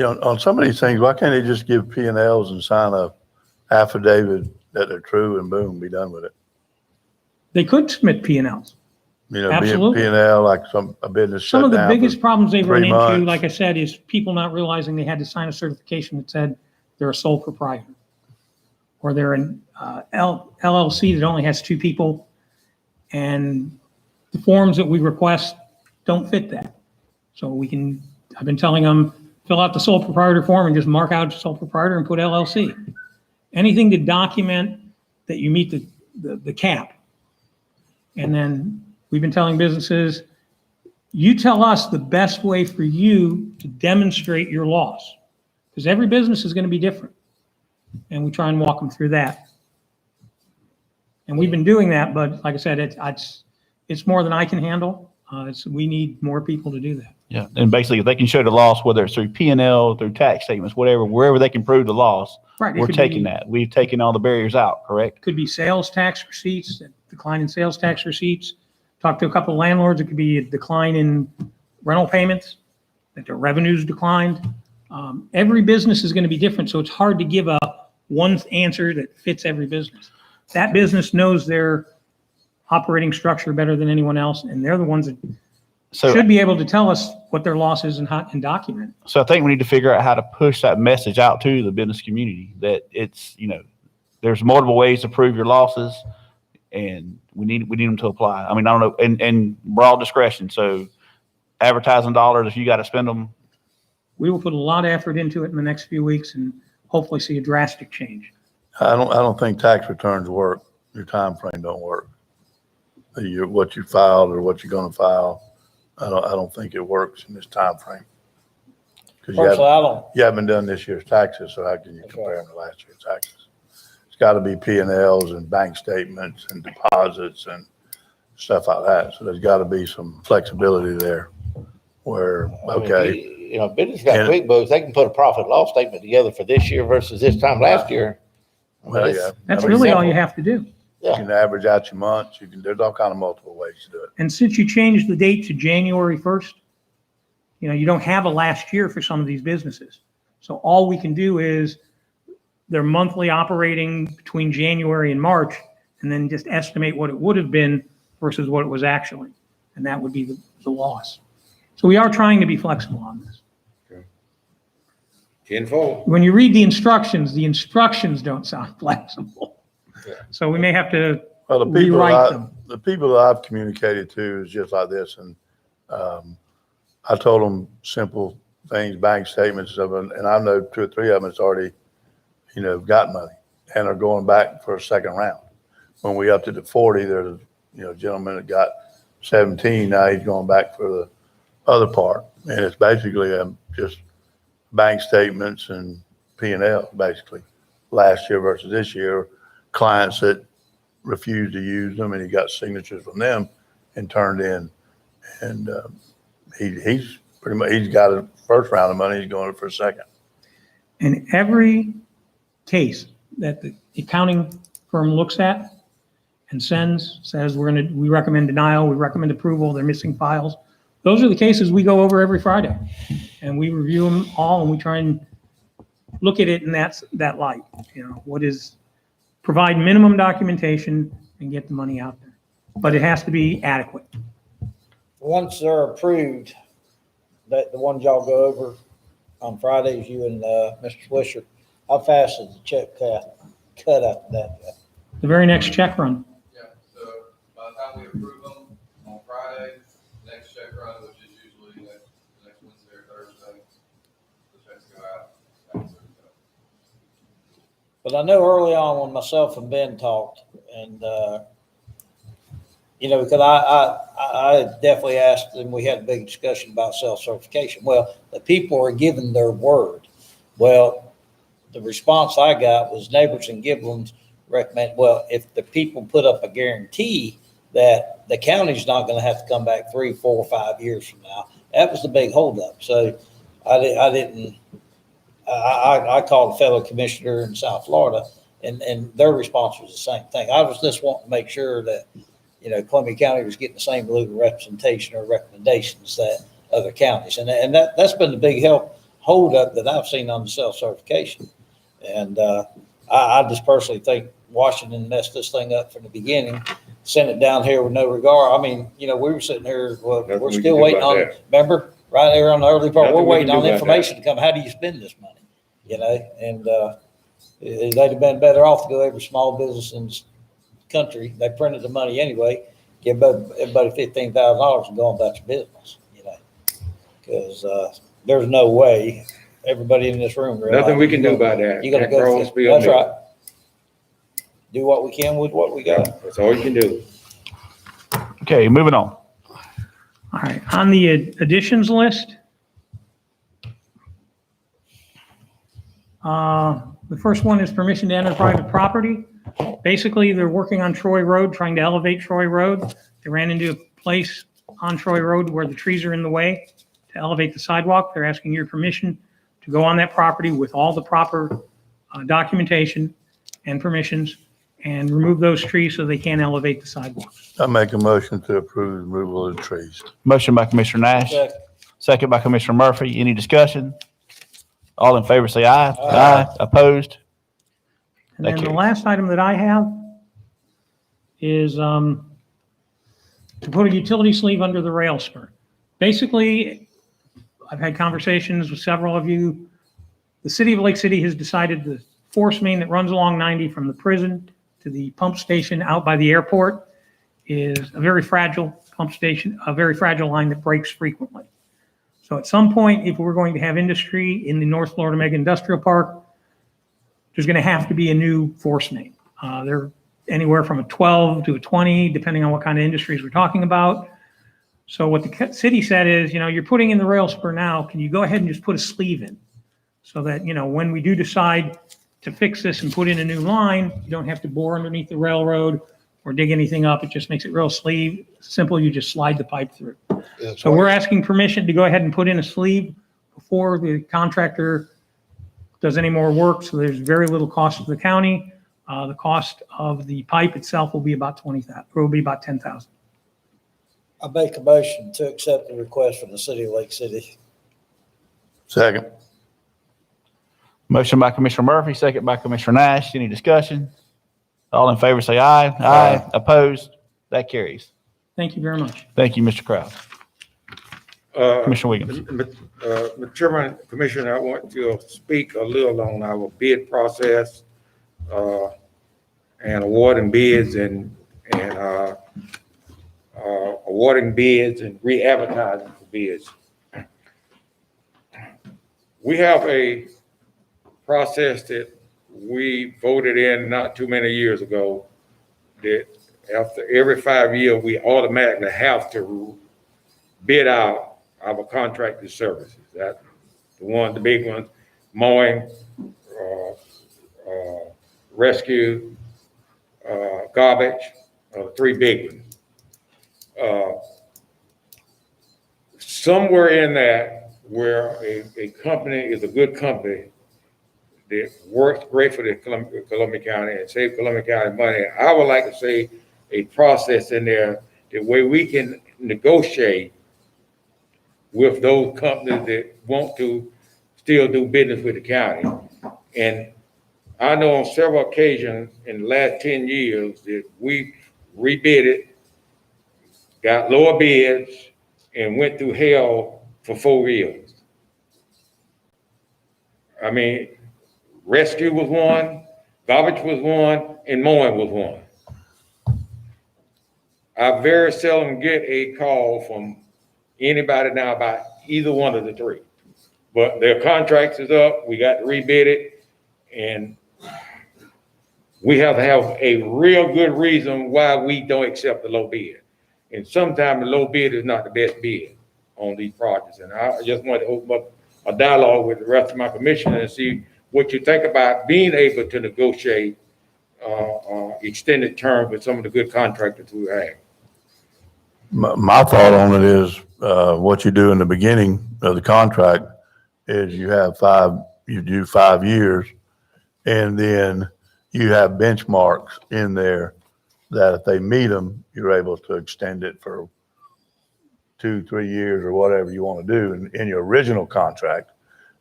On some of these things, why can't they just give P&Ls and sign a affidavit that they're true and boom, be done with it? they could submit P&Ls. Be a Absolutely. P&L, like a business shut Some of the down for biggest problems they've run 3 into, months. like I said, is people not realizing they had to sign a certification that said they're a sole proprietor. Or they're an LLC that only has 2 people, and the forms that we request don't fit that. So I've been telling them, fill out the sole proprietor form and just mark out sole proprietor and put LLC. Anything to document that you meet the cap. And then we've been telling businesses, you tell us the best way for you to demonstrate your loss. Because every business is going to be different. And we try and walk them through that. And we've been doing that, but like I said, it's more than I can handle. We need more people to do that. yeah. And basically, if they can show the loss, whether it's through P&L, through tax statements, whatever, wherever they can prove the loss, Right. it we're could taking be- that. We've taken all the barriers out, correct? Could be sales tax receipts, decline in sales tax receipts. Talk to a couple of landlords, it could be a decline in rental payments, that their revenues declined. Every business is going to be different, so it's hard to give one answer that fits every business. That business knows their operating structure better than anyone else, and they're the ones that So, should be able to tell us what their loss is and document it. so I think we need to figure out how to push that message out to the business community that it's, there's multiple ways to prove your losses and we need them to apply. I mean, I don't know, and broad discretion. So advertising dollars, if you got to spend them, We will put a lot of effort into it in the next few weeks and hopefully see a drastic change. I don't think tax returns work. Your time frame don't work. What you filed or what you're gonna file, I don't think it works in this time frame. Because Personally, I don't, you haven't done this year's taxes, so how can you compare them to last year's taxes? It's gotta be P&Ls and bank statements and deposits and stuff like that. So there's gotta be some flexibility there where, okay, Business got And- QuickBooks, they can put a profit loss statement together for this year versus this time last year. well, yeah. That's I mean, really all simple. you have to do. You can average out your months. There's all kind of multiple ways to do it. And since you changed the date to January 1st, you don't have a last year for some of these businesses. So all we can do is their monthly operating between January and March, and then just estimate what it would have been versus what it was actually. And that would be the loss. So we are trying to be flexible on this. 10-4. When you read the instructions don't sound flexible. Yeah. So we may have to Well, the people rewrite them. the people that I've communicated to is just like this, and I told them simple things, bank statements of, and I know 2 or 3 of them that's already, got money and are going back for a second round. When we upped it to 40, there's a gentleman that got 17. Now he's going back for the other part, and it's basically just bank statements and P&L basically last year versus this year. Clients that refused to use them, and he got signatures from them and turned in. And he's pretty much, he's got a first round of money, he's going for a second. In every case that the accounting firm looks at and says we recommend denial, we recommend approval, they're missing files. Those are the cases we go over every Friday, and we review them all, and we try and look at it in that light. Provide minimum documentation and get the money out there, but it has to be adequate. Once they're approved, that the ones y'all go over on Fridays, you and Mr. Swisher, how fast is the check cut after that? The very next check run. Yeah, so by the time we approve them on Friday, next check run, which is usually next Wednesday or Thursday, the checks go out. But I know early on when myself and Ben talked, and because I definitely asked, and we had a big discussion about self-certification. Well, the people are giving their word. Well, the response I got was Neighbors and Giblin's recommend, well, if the people put up a guarantee that the county's not going to have to come back 3, 4, 5 years from now, that was the big holdup. So I called a fellow commissioner in South Florida, and their response was the same thing. I was just wanting to make sure that, Columbia County was getting the same legal representation or recommendations that other counties. And that's been the big holdup that I've seen on the self-certification. And I just personally think Washington messed this thing up from the beginning, sent it down here with no regard. I mean, we were sitting here, we're still waiting on, remember, right there on the early part, we're waiting on information to come. How do you spend this money? And they'd have been better off to go every small business in the country. They printed the money anyway, give everybody $15,000 and go on about your business, because there's no way everybody in this room. Nothing we can do about that. You gotta That go. cross be on That's me. right. Do what we can with what we got. That's all you can do. Okay, moving on. All right, on the additions list, the first one is permission to enter private property. Basically, they're working on Troy Road, trying to elevate Troy Road. They ran into a place on Troy Road where the trees are in the way to elevate the sidewalk. They're asking your permission to go on that property with all the proper documentation and permissions and remove those trees so they can elevate the sidewalk. I make a motion to approve the removal of the trees. Motion by Commissioner Nash, second by Commissioner Murphy. Any discussion? All in favor, say aye. Aye. Opposed? And then Thank the you. last item that I have is to put a utility sleeve under the rail spur. Basically, I've had conversations with several of you. The city of Lake City has decided the force main that runs along 90 from the prison to the pump station out by the airport is a very fragile pump station, a very fragile line that breaks frequently. So at some point, if we're going to have industry in the North Florida Mega Industrial Park, there's going to have to be a new force main. They're anywhere from a 12 to a 20, depending on what kind of industries we're talking about. So what the city said is, you're putting in the rail spur now, can you go ahead and just put a sleeve in? So that, when we do decide to fix this and put in a new line, you don't have to bore underneath the railroad or dig anything up. It just makes it real simple. You just slide the pipe through. So we're asking permission to go ahead and put in a sleeve before the contractor does any more work. So there's very little cost to the county. The cost of the pipe itself will be about $20,000, or will be about $10,000. I make a motion to accept the request from the city of Lake City. Second. Motion by Commissioner Murphy, second by Commissioner Nash. Any discussion? All in favor, say aye. Aye. Opposed? That carries. Thank you very much. Thank you, Mr. Kraus. Commissioner Wiggins. Mr. Chairman, Commissioner, I want to speak a little on our bid process and awarding bids and awarding bids and re-advertising for bids. We have a process that we voted in not too many years ago that after every 5 years, we automatically have to bid out our contracted services. That the big ones, mowing, rescue, garbage, three big ones. Somewhere in that, where a company is a good company that works great for the Columbia County and save Columbia County money, I would like to see a process in there the way we can negotiate with those companies that want to still do business with the county. And I know on several occasions in the last 10 years that we rebid it, got lower bids, and went through hell for 4 years. I mean, rescue was one, garbage was one, and mowing was one. I very seldom get a call from anybody now about either one of the three. But their contracts is up, we got to rebid it, and we have to have a real good reason why we don't accept the low bid. And sometimes the low bid is not the best bid on these projects. And I just want to open up a dialogue with the rest of my commissioners and see what you think about being able to negotiate extended term with some of the good contractors who have. My thought on it is, what you do in the beginning of the contract is you do 5 years, and then you have benchmarks in there that if they meet them, you're able to extend it for 2-3 years or whatever you want to do in your original contract.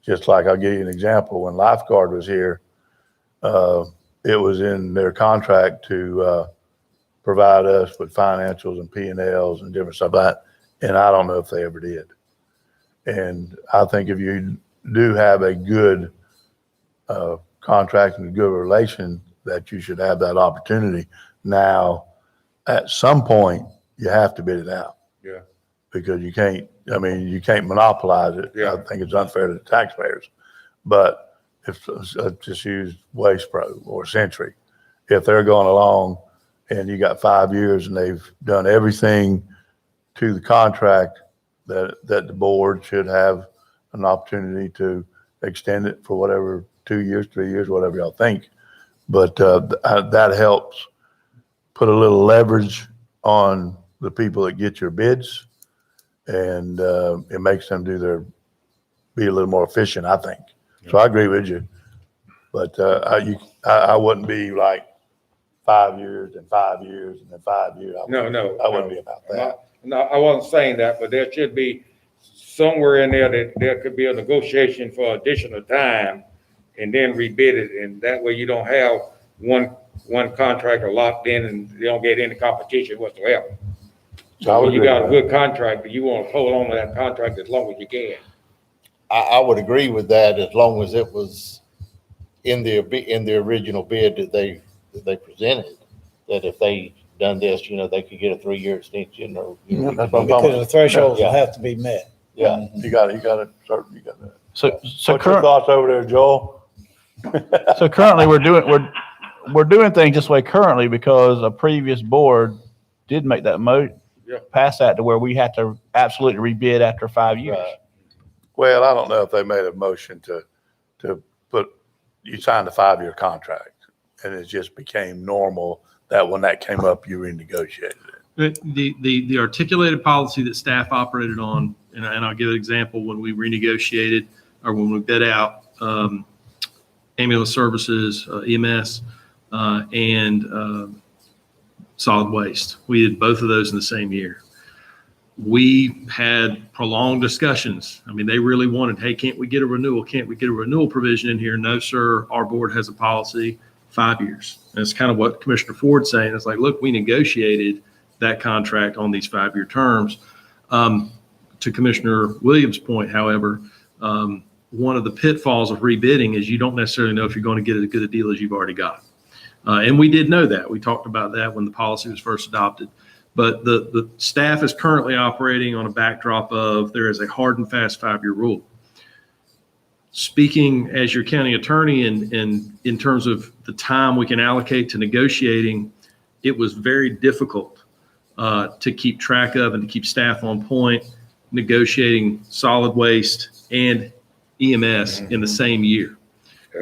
Just like I'll give you an example, when Lifeguard was here, it was in their contract to provide us with financials and P&Ls and different stuff like that. And I don't know if they ever did. And I think if you do have a good contract and a good relation, that you should have that opportunity. Now, at some point, you have to bid it out. Yeah. Because you can't monopolize it. Yeah. I think it's unfair to the taxpayers. But if, just use Waste Pro or Century, if they're going along and you got 5 years and they've done everything to the contract, that the board should have an opportunity to extend it for whatever, 2 years, 3 years, whatever y'all think. But that helps put a little leverage on the people that get your bids, and it makes them be a little more efficient, I think. So I agree with you, but I wouldn't be like 5 years and 5 years and then 5 years. No, I wouldn't be about that. No, I wasn't saying that, but there should be somewhere in there that there could be a negotiation for additional time and then rebid it. And that way you don't have one contractor locked in and they don't get any competition whatsoever. So when you got a good contractor, you want to hold on to that contract as long as you can. I would agree with that as long as it was in the original bid that they presented, that if they done this, they could get a 3-year extension or. Because the thresholds will have to be met. Yeah. You got it. So What's your thoughts over there, Joel? So currently we're doing things this way currently because a previous board did make that pass that to where we had to absolutely rebid after 5 years. Right. Well, I don't know if they made a motion to put, you signed a 5-year contract and it just became normal that when that came up, you renegotiated it. The articulated policy that staff operated on, and I'll give an example, when we renegotiated or when we bid out ambulance services, EMS, and solid waste. We did both of those in the same year. We had prolonged discussions. I mean, they really wanted, hey, can't we get a renewal? Can't we get a renewal provision in here? No, sir. Our board has a policy, 5 years. And it's kind of what Commissioner Ford's saying. It's like, look, we negotiated that contract on these 5-year terms. To Commissioner Williams' point, however, one of the pitfalls of rebidding is you don't necessarily know if you're going to get as good a deal as you've already got. And we did know that. We talked about that when the policy was first adopted. But the staff is currently operating on a backdrop of there is a hard and fast 5-year rule. Speaking as your county attorney and in terms of the time we can allocate to negotiating, it was very difficult to keep track of and to keep staff on point negotiating solid waste and EMS in the same year.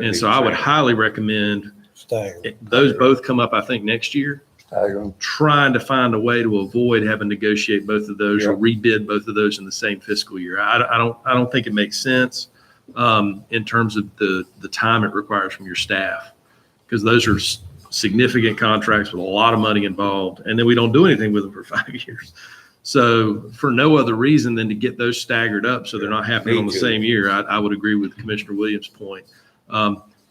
And so I would highly recommend staggered. Those both come up, I think, next year. Trying to find a way to avoid having to negotiate both of those or rebid both of those in the same fiscal year. I don't think it makes sense in terms of the time it requires from your staff, because those are significant contracts with a lot of money involved, and then we don't do anything with them for 5 years. So for no other reason than to get those staggered up so they're not happening on the same year, I would agree with Commissioner Williams' point.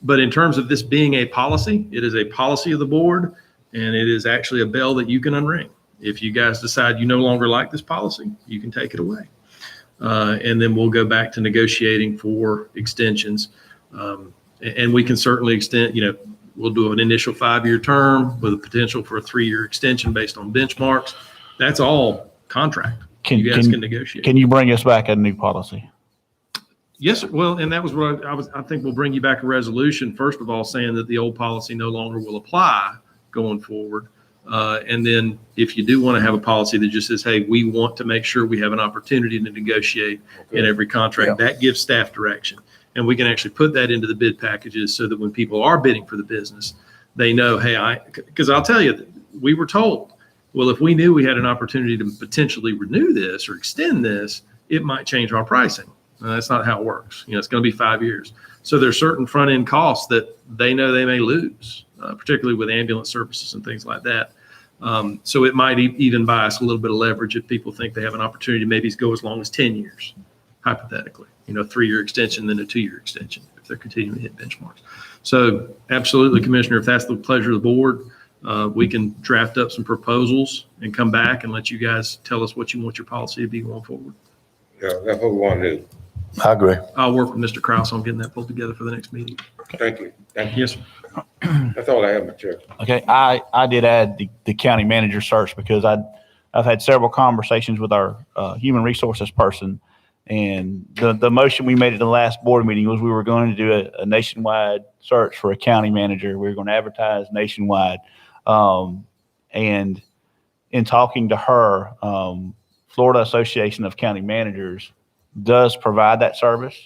But in terms of this being a policy, it is a policy of the board, and it is actually a bell that you can unring. If you guys decide you no longer like this policy, you can take it away. And then we'll go back to negotiating for extensions. And we can certainly extend, we'll do an initial 5-year term with a potential for a 3-year extension based on benchmarks. That's all contract. You guys can negotiate. Can you bring us back a new policy? Yes, well, and that was what I think we'll bring you back a resolution, first of all, saying that the old policy no longer will apply going forward. And then if you do want to have a policy that just says, hey, we want to make sure we have an opportunity to negotiate in every contract, that gives staff direction. And we can actually put that into the bid packages so that when people are bidding for the business, they know, hey, because I'll tell you, we were told, well, if we knew we had an opportunity to potentially renew this or extend this, it might change our pricing. That's not how it works. It's going to be 5 years. So there's certain front end costs that they know they may lose, particularly with ambulance services and things like that. So it might even buy us a little bit of leverage if people think they have an opportunity to maybe go as long as 10 years, hypothetically, 3-year extension, then a 2-year extension if they're continuing to hit benchmarks. So absolutely, Commissioner, if that's the pleasure of the board, we can draft up some proposals and come back and let you guys tell us what you want your policy to be going forward. Yeah, that's what we want to do. I agree. I'll work with Mr. Kraus on getting that pulled together for the next meeting. Thank you. Thank you. Yes, sir. That's all I have, Mr. Chair. Okay, I did add the county manager search because I've had several conversations with our human resources person, and the motion we made at the last board meeting was we were going to do a nationwide search for a county manager. We were going to advertise nationwide, and in talking to her, Florida Association of County Managers does provide that service.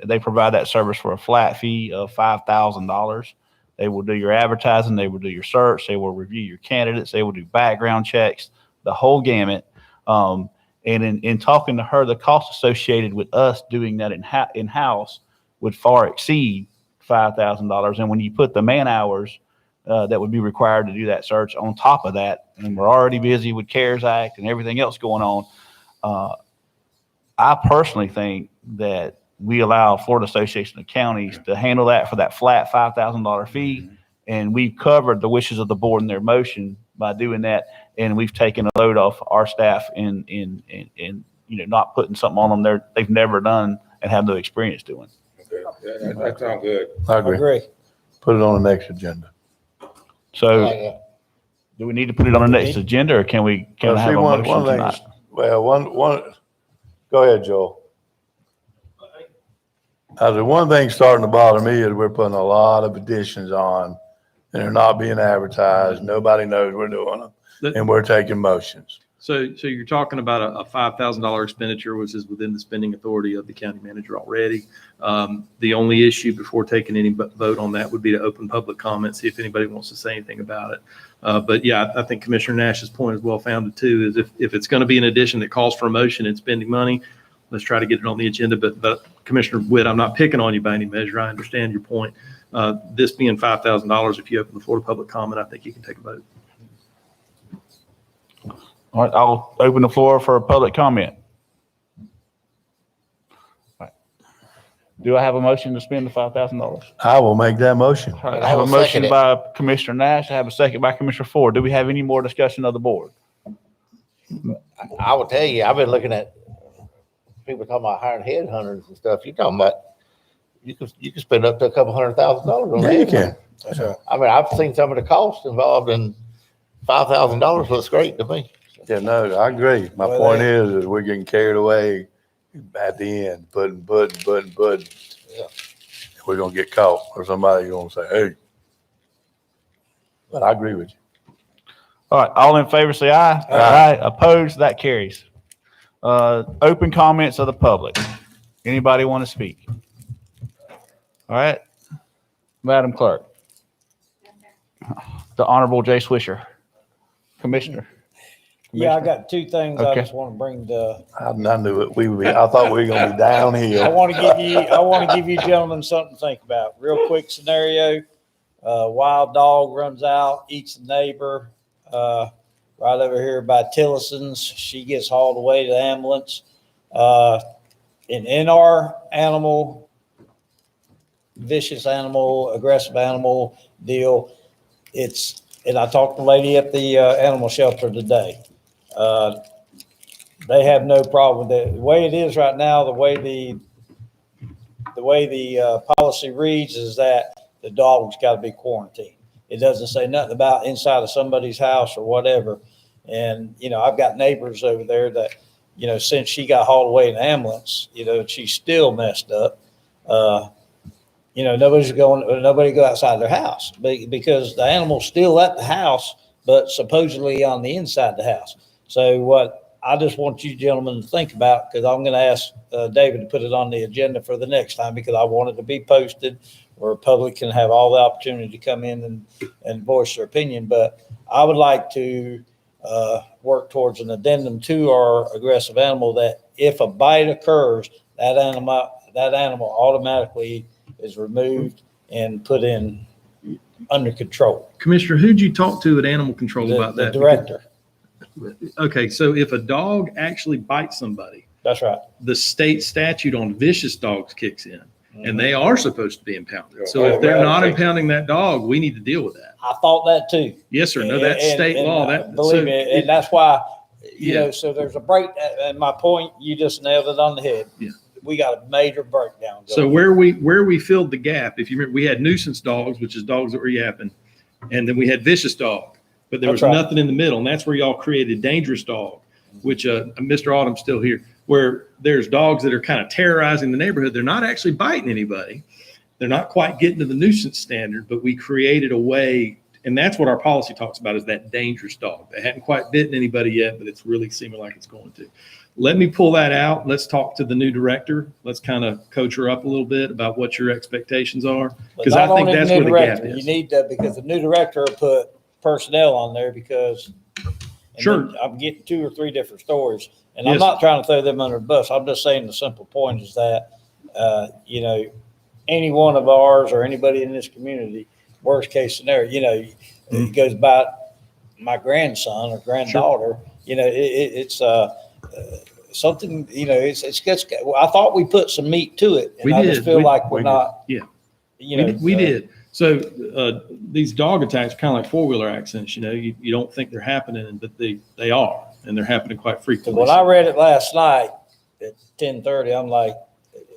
They provide that service for a flat fee of $5,000. They will do your advertising. They will do your search. They will review your candidates. They will do background checks, the whole gamut. And in talking to her, the cost associated with us doing that in-house would far exceed $5,000. And when you put the man hours that would be required to do that search on top of that, and we're already busy with CARES Act and everything else going on, I personally think that we allow Florida Association of Counties to handle that for that flat $5,000 fee. And we've covered the wishes of the board in their motion by doing that. And we've taken a load off our staff in not putting something on them they've never done and have no experience doing. Okay. Yeah, that sounds good. I I agree. agree. Put it on the next agenda. So do we need to put it on the next agenda, or can I have a motion tonight? Go ahead, Joel. The one thing starting to bother me is we're putting a lot of petitions on and they're not being advertised. Nobody knows we're doing them and we're taking motions. So you're talking about a $5,000 expenditure, which is within the spending authority of the county manager already. The only issue before taking any vote on that would be to open public comment, see if anybody wants to say anything about it. But yeah, I think Commissioner Nash's point is well founded too, is if it's going to be an addition that calls for a motion and spending money, let's try to get it on the agenda. But Commissioner Witt, I'm not picking on you by any measure. I understand your point. This being $5,000, if you open the floor to public comment, I think you can take a vote. All right, I'll open the floor for public comment. All right. Do I have a motion to spend the $5,000? I will make that motion. All right, I have a motion by Commissioner Nash. I have a second by Commissioner Ford. Do we have any more discussion of the board? I will tell you, I've been looking at people talking about hiring headhunters and stuff. You're talking about you can spend up to a couple $100,000 on Yeah, that. you can. That's right. I mean, I've seen some of the costs involved, and $5,000 looks great to me. Yeah, no, I agree. My point is we're getting carried away at the end, putting. Yeah. We're gonna get caught or somebody gonna say, hey. But I agree with you. All right, all in favor, say aye. Aye. Opposed, that carries. Open comments of the public. Anybody want to speak? All right, Madam Clerk. The Honorable Jay Swisher, Commissioner. Yeah, I got two things I Okay. just want to bring to, I knew it. I thought we were gonna be I downhill. want to give you gentlemen something to think about. Real quick scenario, wild dog runs out, eats a neighbor, right over here by Tillison's. She gets hauled away to the ambulance. In our animal, vicious animal, aggressive animal deal, and I talked to the lady at the animal shelter today. They have no problem with it. The way it is right now, the way the policy reads is that the dog's got to be quarantined. It doesn't say nothing about inside of somebody's house or whatever. And, I've got neighbors over there that, since she got hauled away in the ambulance, she's still messed up. Nobody go outside their house because the animal's still at the house, but supposedly on the inside the house. So what I just want you gentlemen to think about, because I'm going to ask David to put it on the agenda for the next time, because I want it to be posted where public can have all the opportunity to come in and voice their opinion. But I would like to work towards an addendum to our aggressive animal that if a bite occurs, that animal automatically is removed and put in under control. Commissioner, who'd you talk to at Animal Control about The that? director. Okay, so if a dog actually bites somebody, That's right. the state statute on vicious dogs kicks in, and they are supposed to be impounded. So if they're not impounding that dog, we need to deal with that. I thought that too. Yes, sir. No, that's state law. That Believe so me, it- and that's why, Yeah. so there's a break, and my point, you just nailed it on the head. Yeah. We got a major breakdown. So where we filled the gap, if you remember, we had nuisance dogs, which is dogs that were yapping, and then we had vicious dog, but there was That's right. nothing in the middle, and that's where y'all created dangerous dog, which Mr. Autumn's still here, where there's dogs that are kind of terrorizing the neighborhood. They're not actually biting anybody. They're not quite getting to the nuisance standard, but we created a way, and that's what our policy talks about, is that dangerous dog. They hadn't quite bitten anybody yet, but it's really seeming like it's going to. Let me pull that out. Let's talk to the new director. Let's kind of coach her up a little bit about what your expectations are, because I think that's where the gap You is. need to, because the new director put personnel on there because. and Sure. then I'm getting 2 or 3 different stories, and Yes, I'm not trying to throw them under the bus. I'm just saying the simple point is that, any one of ours or anybody in this community, worst case scenario, it goes by my grandson or granddaughter, it's something, I thought we put some meat to it. We And I did. just feel We- like we're we not. did. Yeah. We did. So these dog attacks are kind of like four-wheeler accidents, you don't think they're happening, but they are, and they're happening quite frequently. When I read it last night at 10:30, I'm like,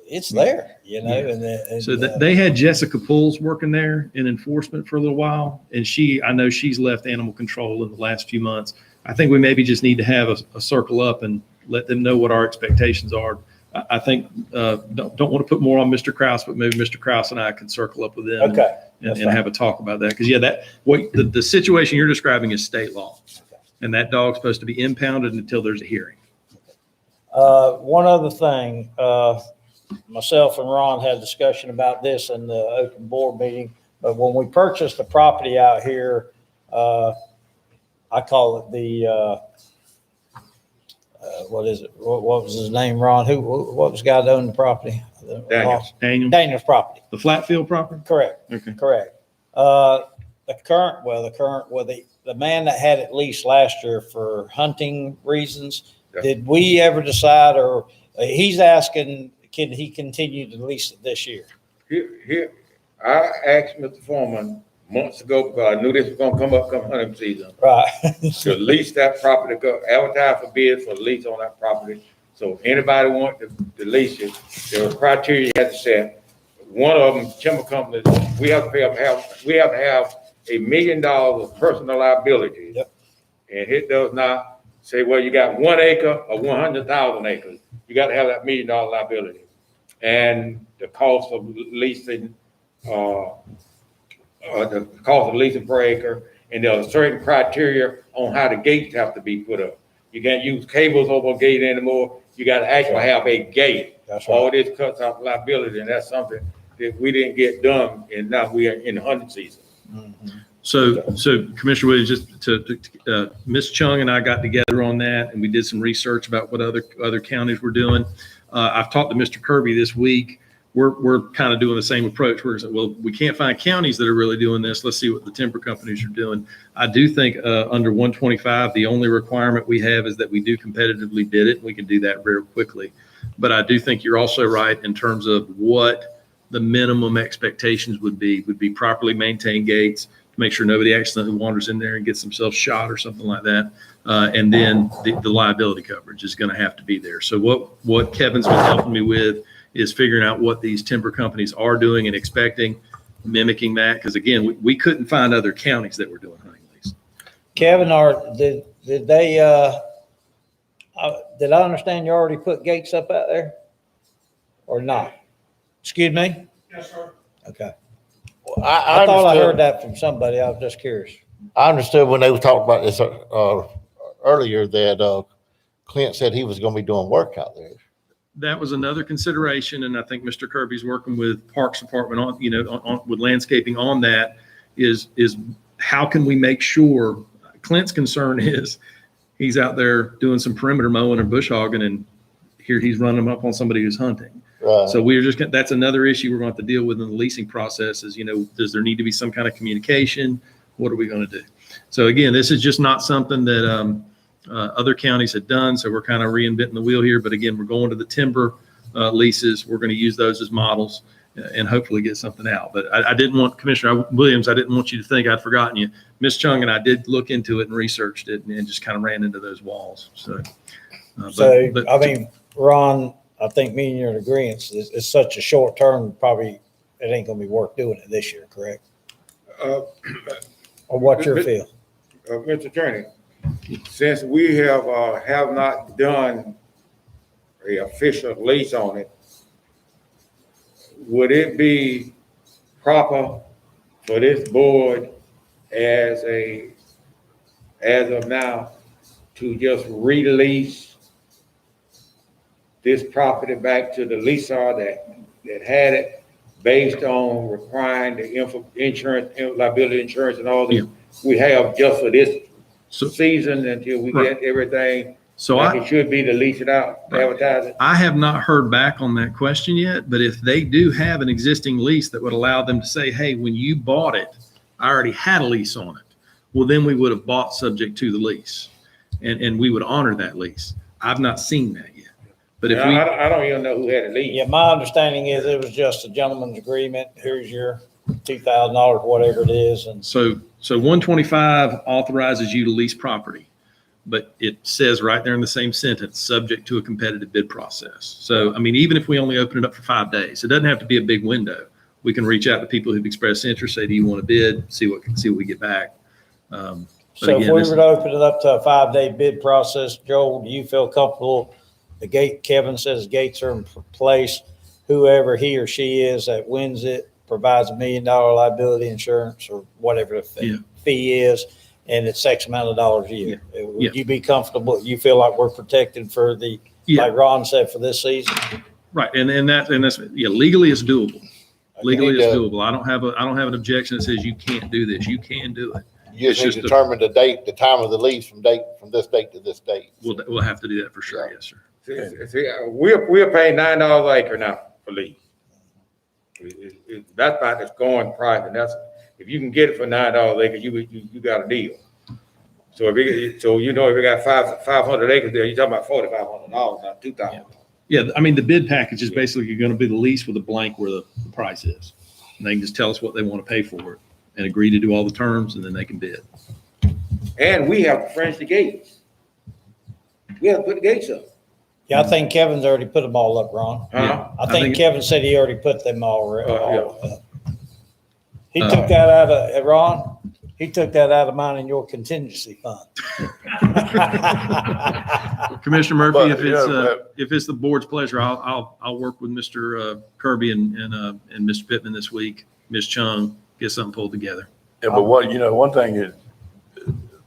it's there, and So they had Jessica Pools working there in enforcement for a little while, and I know she's left animal control in the last few months. I think we maybe just need to have a circle up and let them know what our expectations are. I think, don't want to put more on Mr. Kraus, but maybe Mr. Kraus and I can circle up with them. Okay. And That's fine. have a talk about that. Because the situation you're describing is state law. And that dog's supposed to be impounded until there's a hearing. One other thing, myself and Ron had a discussion about this in the open board meeting, but when we purchased the property out here, I call it what is it? What was his name, Ron? What was the guy that owned the property? Daniel's property. The Flatfield property? Correct. Okay. Correct. The man that had it leased last year for hunting reasons, did we ever decide, or he's asking, can he continue to lease it this year? Here, I asked Mr. Foreman months ago, because I knew this was gonna come up come hunting season, Right. to lease that property, go advertise for bids for lease on that property. So if anybody want to lease it, there are criteria you have to set. One of them, timber companies, we have to have $1 million of personal liability. Yep. And it does not say, well, you got 1 acre or 100,000 acres. You got to have that $1 million liability. And the cost of leasing, the cost of leasing per acre, and there are certain criteria on how the gates have to be put up. You can't use cables over a gate anymore. You got to actually have a gate. That's right. All this cuts out liability, and that's something that we didn't get done, and now we are in the hunting season. So Commissioner Williams, just Ms. Chung and I got together on that, and we did some research about what other counties were doing. I've talked to Mr. Kirby this week. We're kind of doing the same approach. We're saying, well, we can't find counties that are really doing this. Let's see what the timber companies are doing. I do think under 125, the only requirement we have is that we do competitively bid it. We can do that very quickly. But I do think you're also right in terms of what the minimum expectations would be properly maintained gates, to make sure nobody accidentally wanders in there and gets themselves shot or something like that. And then the liability coverage is going to have to be there. So what Kevin's been helping me with is figuring out what these timber companies are doing and expecting, mimicking that. Because again, we couldn't find other counties that were doing hunting lease. Kevin, did they, did I understand you already put gates up out there or not? Excuse me? Yes, sir. Okay. I I thought I understood- heard that from somebody. I was just curious. I understood when they was talking about this earlier that Clint said he was going to be doing work out there. That was another consideration, and I think Mr. Kirby's working with Parks Department on with landscaping on that. Is how can we make sure? Clint's concern is he's out there doing some perimeter mowing or bush hogging, and here he's running up on somebody who's hunting. Right. So we're just that's another issue we're going to have to deal with in the leasing process. Is does there need to be some kind of communication? What are we going to do? So again, this is just not something that other counties had done. So we're kind of reinventing the wheel here. But again, we're going to the timber leases. We're going to use those as models and hopefully get something out. But I didn't want, Commissioner Williams, I didn't want you to think I'd forgotten you. Ms. Chung and I did look into it and researched it and just kind of ran into those walls. So, I mean, Ron, I think me and you are in agreement. It's such a short term, probably it ain't going to be worth doing it this year, correct? Or what's your feel? Mr. Attorney, since we have not done a official lease on it, would it be proper for this board as of now to just release this property back to the leaser that had it, based on requiring the insurance, liability insurance and all this we have just for this season until we get everything like it should be to lease it out, advertise it? I have not heard back on that question yet, but if they do have an existing lease that would allow them to say, hey, when you bought it, I already had a lease on it. Well, then we would have bought subject to the lease and we would honor that lease. I've not seen that yet. But if I don't even know who had a lease. Yeah, my understanding is it was just a gentleman's agreement. Here's your $2,000, whatever it is. And So 125 authorizes you to lease property, but it says right there in the same sentence, subject to a competitive bid process. So, I mean, even if we only open it up for 5 days, it doesn't have to be a big window. We can reach out to people who've expressed interest, say, do you want to bid? See what we get back. so if we were to open it up to a 5-day bid process, Joel, do you feel comfortable? The gate, Kevin says gates are in place. Whoever he or she is that wins it provides $1 million liability insurance or whatever the fee is, and it's X amount of dollars a year. Would you be comfortable? You feel like we're protected for like Ron said, for this season? Right, and that's legally it's doable. Legally it's doable. I don't have an objection that says you can't do this. You can do it. You just need to determine the date, the time of the lease from this date to this date. We'll have to do that for sure. Yes, sir. See, we're paying $9 an acre now for lease. That's about the going price, and that's if you can get it for $9 an acre, you got a deal. So if you got 500 acres there, you're talking about $4,500, not $2,000. Yeah, I mean the bid package is basically going to be the lease with a blank where the price is, and they can just tell us what they want to pay for it and agree to do all the terms, and then they can bid. And we have to furnish the gates. We have to put the gates up. Yeah, I think Kevin's already put them all up, Ron. I think Kevin said he already put them all up. He took that out of, Ron, he took that out of mine and your contingency fund. Commissioner Murphy, if it's the board's pleasure, I'll work with Mr. Kirby and Mr. Pittman this week, Ms. Chung, get something pulled together. Yeah, but one thing is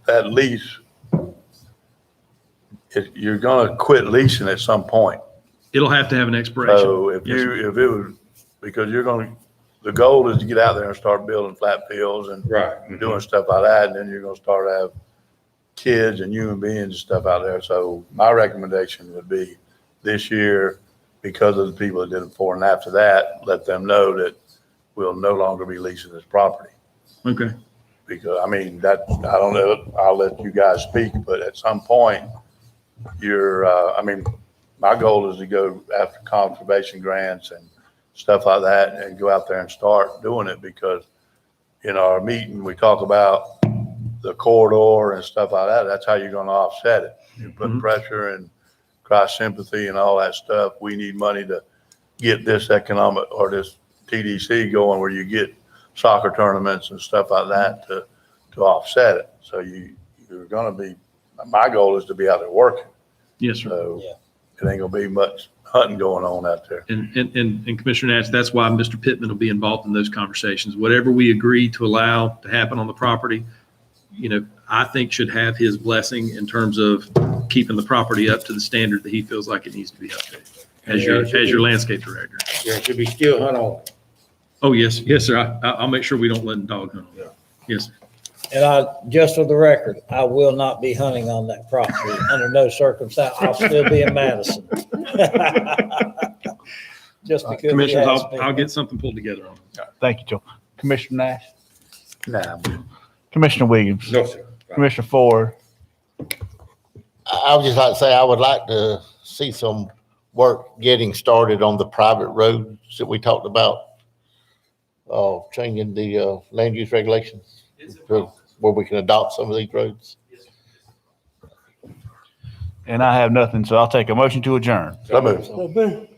that lease, you're gonna quit leasing at some point. It'll have to have an expiration. So if it was, because the goal is to get out there and start building flat fields and Right. doing stuff like that, and then you're gonna start to have kids and human beings and stuff out there. So my recommendation would be this year, because of the people that did it before, and after that, let them know that we'll no longer be leasing this property. Okay. Because, I mean, that, I don't know, I'll let you guys speak, but at some point, I mean, my goal is to go after conservation grants and stuff like that and go out there and start doing it, because in our meeting, we talk about the corridor and stuff like that. That's how you're gonna offset it. You put pressure and cross sympathy and all that stuff. We need money to get this economic or this TDC going, where you get soccer tournaments and stuff like that to offset it. So you're gonna be, my goal is to be out there working. Yes, sir. So Yeah. it ain't gonna be much hunting going on out there. And Commissioner Nash, that's why Mr. Pittman will be involved in those conversations. Whatever we agree to allow to happen on the property, I think should have his blessing in terms of keeping the property up to the standard that he feels like it needs to be up to as your landscape director. There should be still hunt on. Oh, yes, yes, sir. I'll make sure we don't let dog hunt. Yeah. Yes, sir. And just for the record, I will not be hunting on that property under no circumstance. I'll still be in Madison. Just because. he Commissioners, asked me. I'll get something pulled together on it. Thank you, Joe. Commissioner Nash, Nah, Commissioner Williams, No, sir. Commissioner Ford. I would just like to say, I would like to see some work getting started on the private roads that we talked about. Changing the land use regulations to where we can adopt some of these roads. And I have nothing, so I'll take a motion to adjourn. So moved.